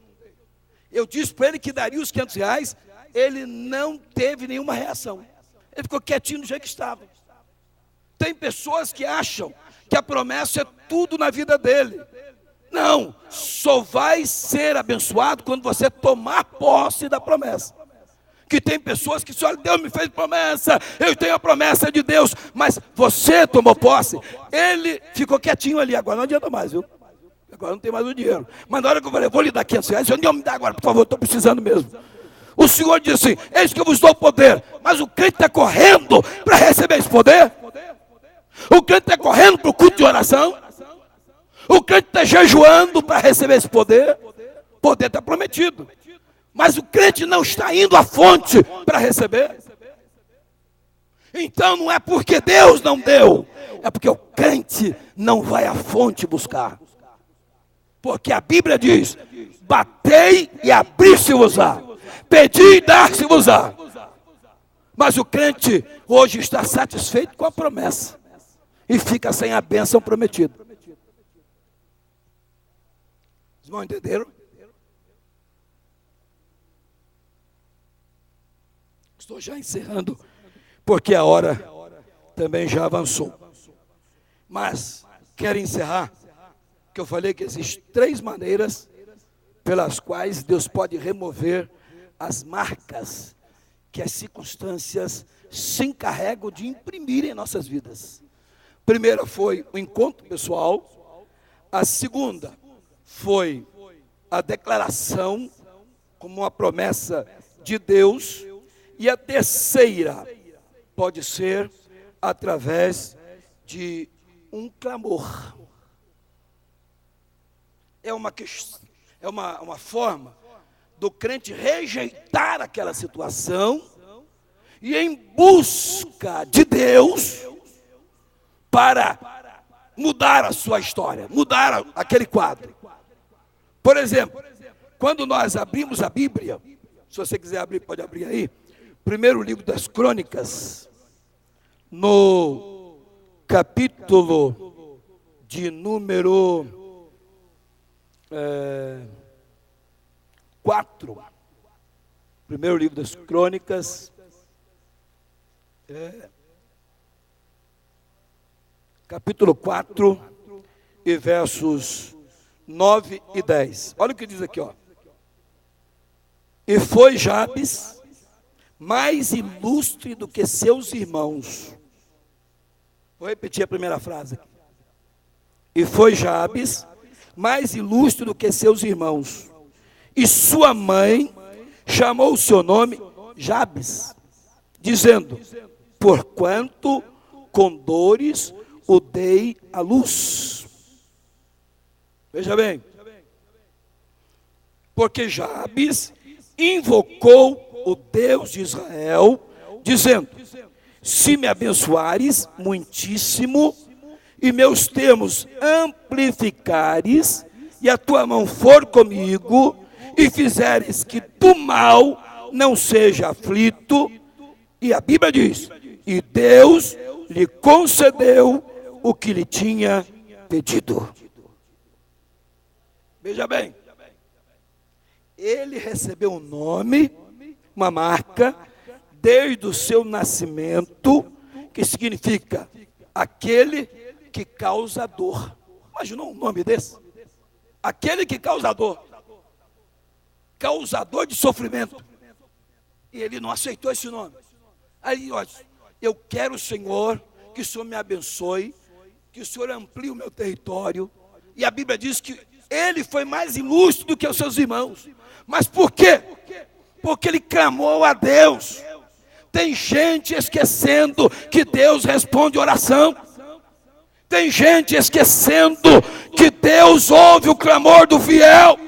Eu disse para ele que daria os R$500, ele não teve nenhuma reação. Ele ficou quietinho do jeito que estava. Tem pessoas que acham que a promessa é tudo na vida dele. Não, só vai ser abençoado quando você tomar posse da promessa. Que tem pessoas que olha, Deus me fez promessa, eu tenho a promessa de Deus, mas você tomou posse. Ele ficou quietinho ali, agora não adianta mais, viu? Agora não tem mais o dinheiro. Mas na hora que eu falei, vou lhe dar R$500, o Senhor não me dá agora, por favor, estou precisando mesmo. O Senhor disse assim, eis que eu vos dou poder, mas o crente está correndo para receber esse poder. O crente está correndo para o culto de oração. O crente está jejuando para receber esse poder. O poder está prometido. Mas o crente não está indo à fonte para receber. Então não é porque Deus não deu, é porque o crente não vai à fonte buscar. Porque a Bíblia diz: batei e abri-se-vos-á, pedi e dar-se-vos-á. Mas o crente hoje está satisfeito com a promessa e fica sem a bênção prometida. Vocês vão entenderam? Estou já encerrando, porque a hora também já avançou. Mas quero encerrar, que eu falei que existem 3 maneiras pelas quais Deus pode remover as marcas que as circunstâncias se encarregam de imprimir em nossas vidas. A primeira foi o encontro pessoal. A segunda foi a declaração como uma promessa de Deus. E a terceira pode ser através de um clamor. É uma forma do crente rejeitar aquela situação e em busca de Deus para mudar a sua história, mudar aquele quadro. Por exemplo, quando nós abrimos a Bíblia, se você quiser abrir, pode abrir aí, primeiro livro das Crônicas, no capítulo de número 4, primeiro livro das Crônicas, capítulo 4, e versos 9 e 10. Olha o que diz aqui, ó. E foi Jabes mais ilustre do que seus irmãos. Vou repetir a primeira frase aqui. E foi Jabes mais ilustre do que seus irmãos. E sua mãe chamou o seu nome Jabes, dizendo: porquanto com dores o dei à luz. Veja bem, porque Jabes invocou o Deus de Israel, dizendo: se me abençoares muitíssimo, e meus termos amplificares, e a tua mão for comigo, e fizeres que do mal não seja aflito, e a Bíblia diz: e Deus lhe concedeu o que lhe tinha pedido. Veja bem, ele recebeu um nome, uma marca, desde o seu nascimento, que significa aquele que causa dor. Imaginou um nome desse? Aquele que causa dor, causador de sofrimento. E ele não aceitou esse nome. Aí, olha, eu quero, Senhor, que o Senhor me abençoe, que o Senhor amplie o meu território. E a Bíblia diz que ele foi mais ilustre do que os seus irmãos. Mas por quê? Porque ele clamou a Deus. Tem gente esquecendo que Deus responde oração. Tem gente esquecendo que Deus ouve o clamor do fiel.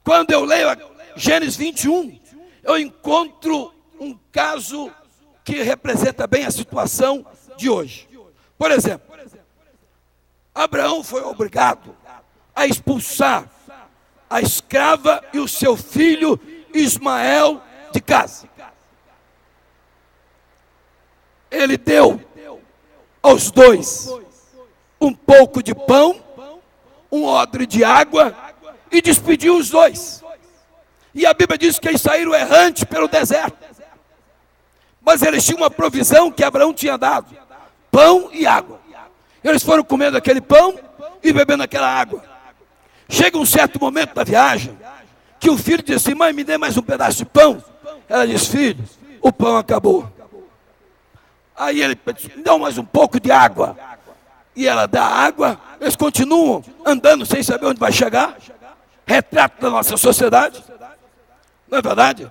Quando eu leio Gênesis 21, eu encontro um caso que representa bem a situação de hoje. Por exemplo, Abraão foi obrigado a expulsar a escrava e o seu filho Ismael de casa. Ele deu aos dois um pouco de pão, um odre de água, e despediu os dois. E a Bíblia diz que eles saíram errantes pelo deserto. Mas eles tinham uma provisão que Abraão tinha dado: pão e água. Eles foram comendo aquele pão e bebendo aquela água. Chega um certo momento da viagem que o filho diz assim: mãe, me dê mais um pedaço de pão. Ela diz: filho, o pão acabou. Aí ele diz: me dá mais um pouco de água. E ela dá água. Eles continuam andando sem saber onde vai chegar. Retrato da nossa sociedade, não é verdade?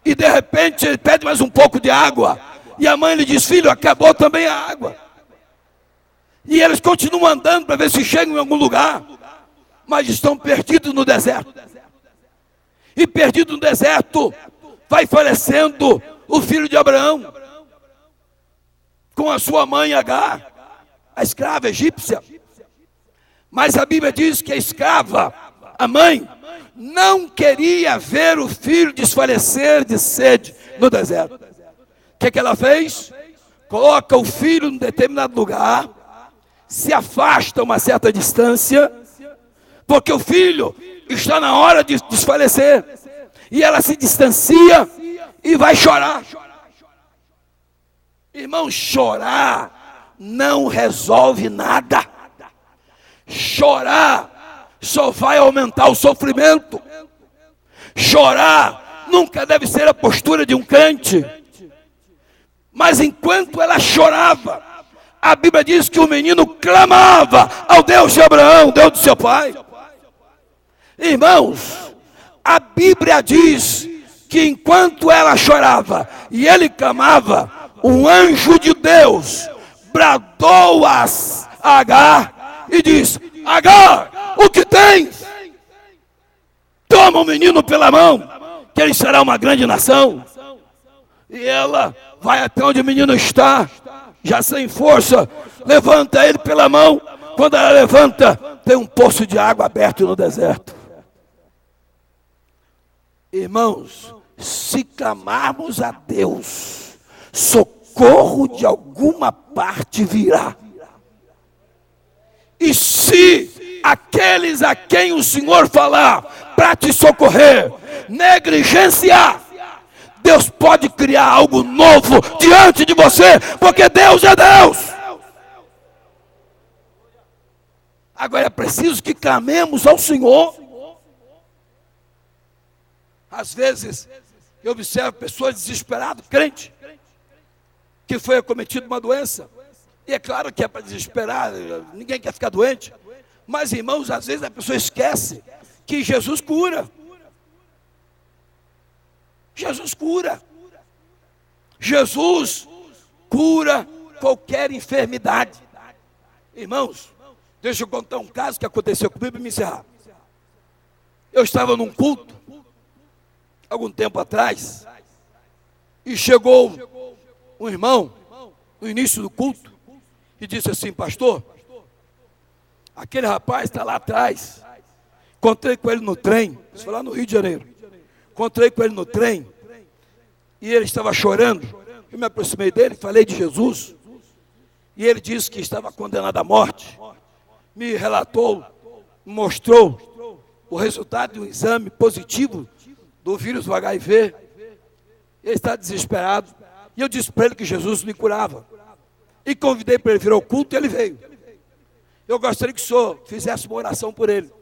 E de repente ele pede mais um pouco de água. E a mãe lhe diz: filho, acabou também a água. E eles continuam andando para ver se chegam em algum lugar, mas estão perdidos no deserto. E perdido no deserto, vai falecendo o filho de Abraão. com a sua mãe Agar, a escrava egípcia. Mas a Bíblia diz que a escrava, a mãe, não queria ver o filho desfalecer de sede no deserto. O que ela fez? Coloca o filho em determinado lugar, se afasta uma certa distância, porque o filho está na hora de desfalecer. E ela se distancia e vai chorar. Irmão, chorar não resolve nada. Chorar só vai aumentar o sofrimento. Chorar nunca deve ser a postura de um crente. Mas enquanto ela chorava, a Bíblia diz que o menino clamava ao Deus de Abraão, Deus do seu pai. Irmãos, a Bíblia diz que enquanto ela chorava e ele clamava, um anjo de Deus bradou a Agar e disse: Agar, o que tens? Toma o menino pela mão, que ele será uma grande nação. E ela vai até onde o menino está, já sem força, levanta ele pela mão. Quando ela levanta, tem um poço de água aberto no deserto. Irmãos, se clamarmos a Deus, socorro de alguma parte virá. E se aqueles a quem o Senhor falar para te socorrer negligenciar, Deus pode criar algo novo diante de você, porque Deus é Deus. Agora é preciso que clamemos ao Senhor. Às vezes, eu observo pessoas desesperadas, crente, que foi acometido uma doença. E é claro que é para desesperar, ninguém quer ficar doente. Mas, irmãos, às vezes a pessoa esquece que Jesus cura. Jesus cura. Jesus cura qualquer enfermidade. Irmãos, deixa eu contar um caso que aconteceu comigo para me encerrar. Eu estava num culto algum tempo atrás, e chegou um irmão no início do culto e disse assim: pastor, aquele rapaz está lá atrás, encontrei com ele no trem, isso foi lá no Rio de Janeiro, encontrei com ele no trem, e ele estava chorando. Eu me aproximei dele, falei de Jesus, e ele disse que estava condenado à morte, me relatou, mostrou o resultado de um exame positivo do vírus do HIV. Ele está desesperado. E eu disse para ele que Jesus lhe curava. E convidei para ele vir ao culto e ele veio. Eu gostaria que o senhor fizesse uma oração por ele.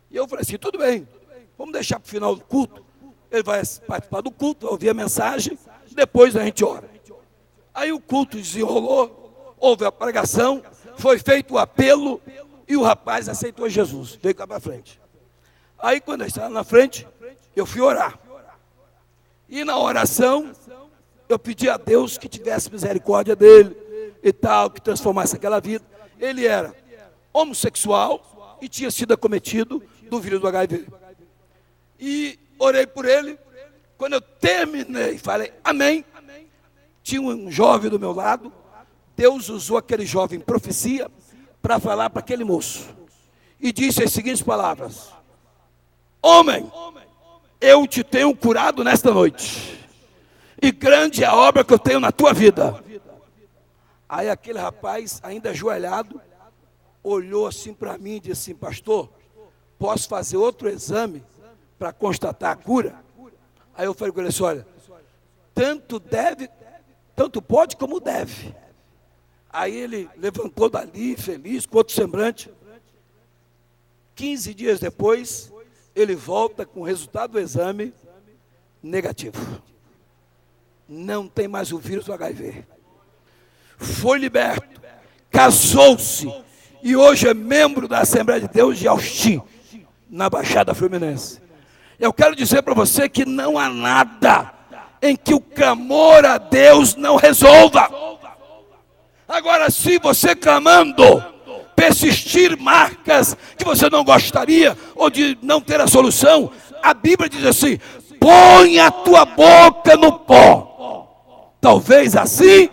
E eu falei assim: tudo bem, vamos deixar para o final do culto. Ele vai participar do culto, vai ouvir a mensagem, depois a gente ora. Aí o culto desenrolou, houve a pregação, foi feito o apelo e o rapaz aceitou Jesus, veio cá para frente. Aí quando eu estava na frente, eu fui orar. E na oração, eu pedi a Deus que tivesse misericórdia dele e tal, que transformasse aquela vida. Ele era homossexual e tinha sido acometido do vírus do HIV. E orei por ele. Quando eu terminei, falei amém. Tinha um jovem do meu lado. Deus usou aquele jovem em profecia para falar para aquele moço. E disse as seguintes palavras: homem, eu te tenho curado nesta noite, e grande é a obra que eu tenho na tua vida. Aí aquele rapaz, ainda ajoelhado, olhou assim para mim e disse assim: pastor, posso fazer outro exame para constatar a cura? Aí eu falei com ele assim: olha, tanto pode como deve. Aí ele levantou dali, feliz, com outro semblante. 15 dias depois, ele volta com o resultado do exame negativo. Não tem mais o vírus do HIV. Foi liberto, casou-se e hoje é membro da Assembleia de Deus de Austin, na Baixada Fluminense. Eu quero dizer para você que não há nada em que o clamor a Deus não resolva. Agora, se você clamando persistir marcas que você não gostaria, ou de não ter a solução, a Bíblia diz assim: põe a tua boca no pó. Talvez assim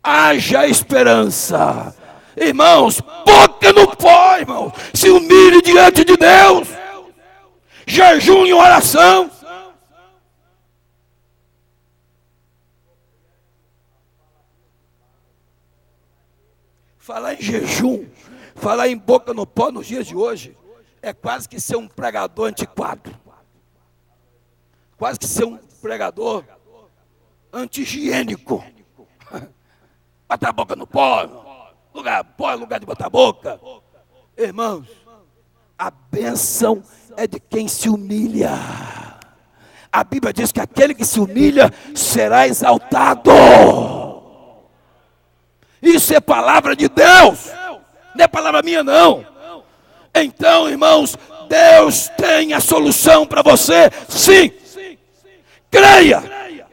haja esperança. Irmãos, boca no pó, irmãos. Se humilhe diante de Deus. Jejum e oração. Falar em jejum, falar em boca no pó nos dias de hoje, é quase que ser um pregador antiquado. Quase que ser um pregador anti-higiênico. Botar a boca no pó. Pó é lugar de botar a boca. Irmãos, a bênção é de quem se humilha. A Bíblia diz que aquele que se humilha será exaltado. Isso é palavra de Deus, não é palavra minha não. Então, irmãos, Deus tem a solução para você, sim. Creia,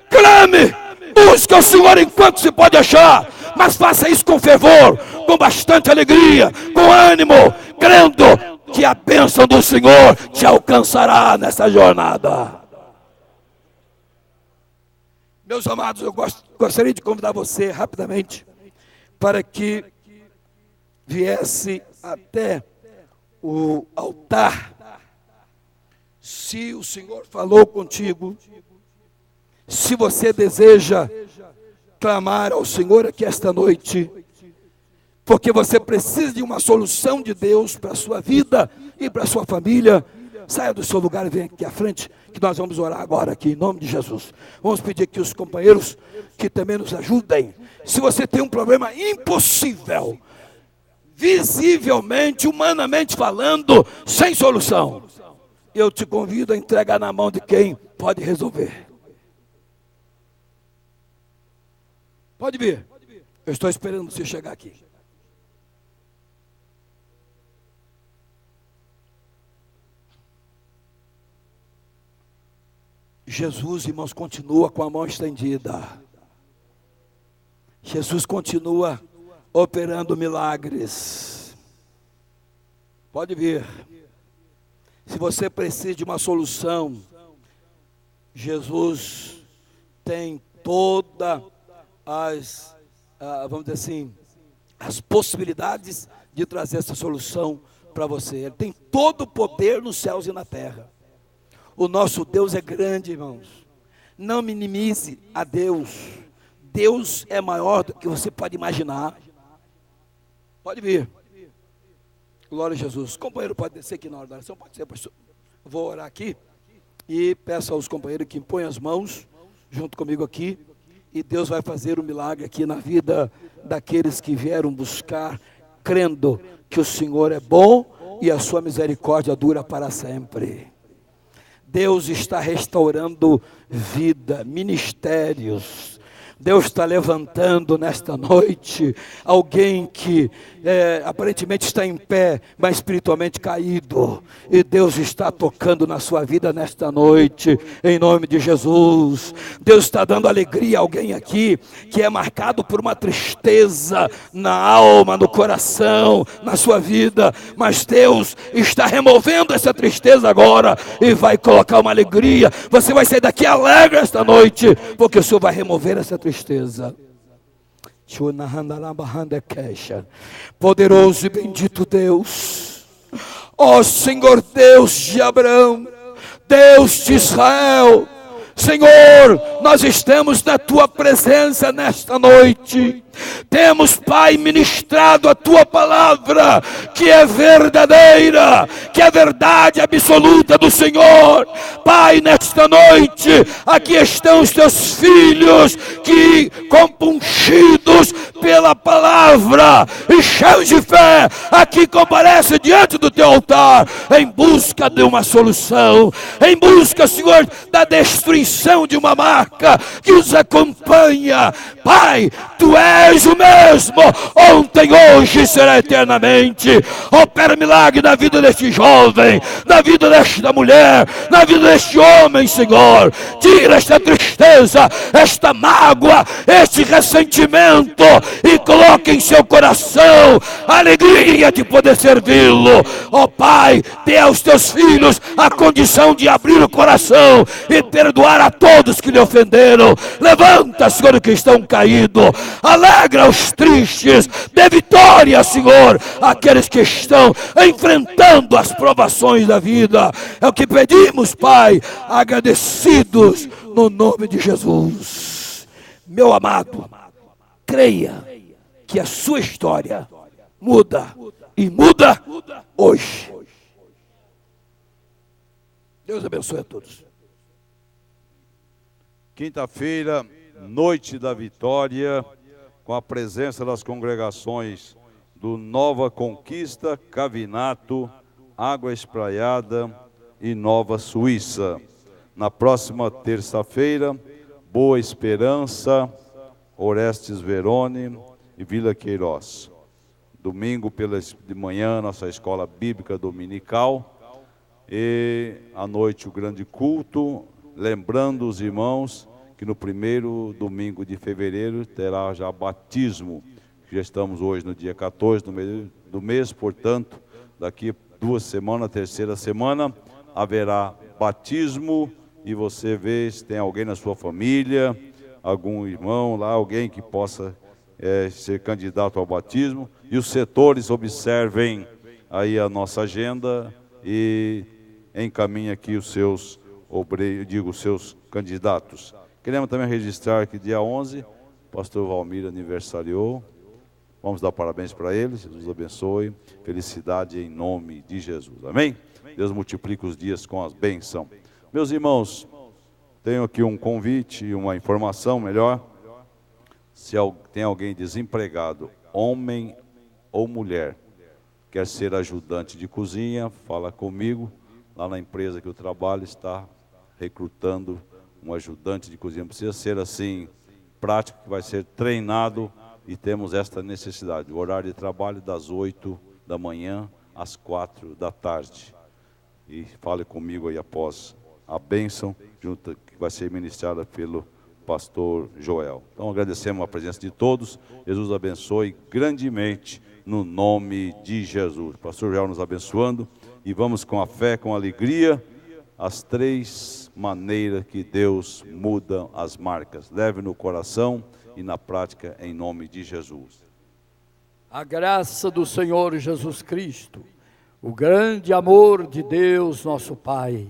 clame, busque o Senhor enquanto se pode achar, mas faça isso com fervor, com bastante alegria, com ânimo, crendo que a bênção do Senhor te alcançará nessa jornada. Meus amados, eu gostaria de convidar você rapidamente para que viesse até o altar. Se o Senhor falou contigo, se você deseja clamar ao Senhor aqui esta noite, porque você precisa de uma solução de Deus para a sua vida e para a sua família, saia do seu lugar e venha aqui à frente, que nós vamos orar agora aqui, em nome de Jesus. Vamos pedir aqui os companheiros que também nos ajudem. Se você tem um problema impossível, visivelmente, humanamente falando, sem solução, eu te convido a entregar na mão de quem pode resolver. Pode vir. Eu estou esperando você chegar aqui. Jesus, irmãos, continua com a mão estendida. Jesus continua operando milagres. Pode vir. Se você precisa de uma solução, Jesus tem toda vamos dizer assim, as possibilidades de trazer essa solução para você. Ele tem todo o poder nos céus e na terra. O nosso Deus é grande, irmãos. Não minimize a Deus. Deus é maior do que você pode imaginar. Pode vir. Glória a Jesus. Companheiro, pode descer aqui na hora da oração? Pode ser, pastor. Vou orar aqui e peço aos companheiros que impõem as mãos junto comigo aqui. E Deus vai fazer um milagre aqui na vida daqueles que vieram buscar, crendo que o Senhor é bom e a sua misericórdia dura para sempre. Deus está restaurando vida, ministérios. Deus está levantando nesta noite alguém que aparentemente está em pé, mas espiritualmente caído. E Deus está tocando na sua vida nesta noite, em nome de Jesus. Deus está dando alegria a alguém aqui que é marcado por uma tristeza na alma, no coração, na sua vida. Mas Deus está removendo essa tristeza agora e vai colocar uma alegria. Você vai sair daqui alegre esta noite, porque o Senhor vai remover essa tristeza. Poderoso e bendito Deus, ó Senhor Deus de Abraão, Deus de Israel, Senhor, nós estamos na Tua presença nesta noite. Temos, Pai, ministrado a Tua palavra, que é verdadeira, que é a verdade absoluta do Senhor. Pai, nesta noite, aqui estão os Teus filhos, que compungidos pela palavra e cheios de fé, aqui comparecem diante do Teu altar, em busca de uma solução, em busca, Senhor, da destruição de uma marca que os acompanha. Pai, Tu és o mesmo, ontem, hoje e será eternamente. Opera milagre na vida deste jovem, na vida desta mulher, na vida deste homem, Senhor. Tira esta tristeza, esta mágoa, este ressentimento e coloque em seu coração a alegria de poder servi-lo. Ó Pai, dê aos teus filhos a condição de abrir o coração e perdoar a todos que lhe ofenderam. Levanta, Senhor, que estão caídos. Alegra os tristes. Dê vitória, Senhor, àqueles que estão enfrentando as provações da vida. É o que pedimos, Pai, agradecidos no nome de Jesus. Meu amado, creia que a sua história muda e muda hoje. Deus abençoe a todos. Quinta-feira, noite da vitória, com a presença das congregações do Nova Conquista, Cavinato, Água Espraiada e Nova Suíça. Na próxima terça-feira, Boa Esperança, Orestes Verone e Vila Queiroz. Domingo de manhã, nossa escola bíblica dominical. E à noite o grande culto, lembrando os irmãos que no primeiro domingo de fevereiro terá já batismo. Já estamos hoje no dia 14 do mês, portanto, daqui 2 semanas, terceira semana, haverá batismo e você vê se tem alguém na sua família, algum irmão lá, alguém que possa ser candidato ao batismo. E os setores observem aí a nossa agenda e encaminhe aqui os seus os seus candidatos. Queremos também registrar que dia 11, o pastor Valmir aniversariou. Vamos dar parabéns para ele, Jesus abençoe, felicidade em nome de Jesus, amém? Deus multiplica os dias com as bênçãos. Meus irmãos, tenho aqui um convite, uma informação melhor. Se tem alguém desempregado, homem ou mulher, quer ser ajudante de cozinha, fala comigo. Lá na empresa que eu trabalho está recrutando um ajudante de cozinha. Não precisa ser assim prático, que vai ser treinado e temos esta necessidade. O horário de trabalho das 8 da manhã às 4 da tarde. E fale comigo aí após a bênção, junto, que vai ser ministrada pelo pastor Joel. Então agradecemos a presença de todos. Jesus abençoe grandemente no nome de Jesus. Pastor Joel nos abençoando. E vamos com a fé, com a alegria, as 3 maneiras que Deus muda as marcas. Leve no coração e na prática, em nome de Jesus. A graça do Senhor Jesus Cristo, o grande amor de Deus nosso Pai,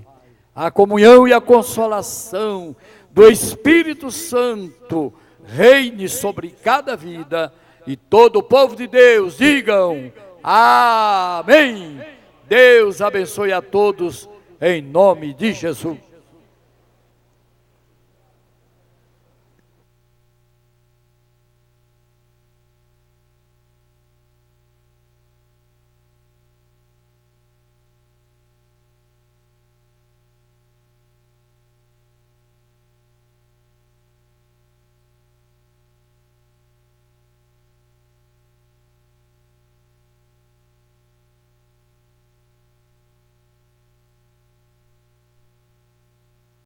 a comunhão e a consolação do Espírito Santo reine sobre cada vida, e todo o povo de Deus digam amém. Deus abençoe a todos, em nome de Jesus.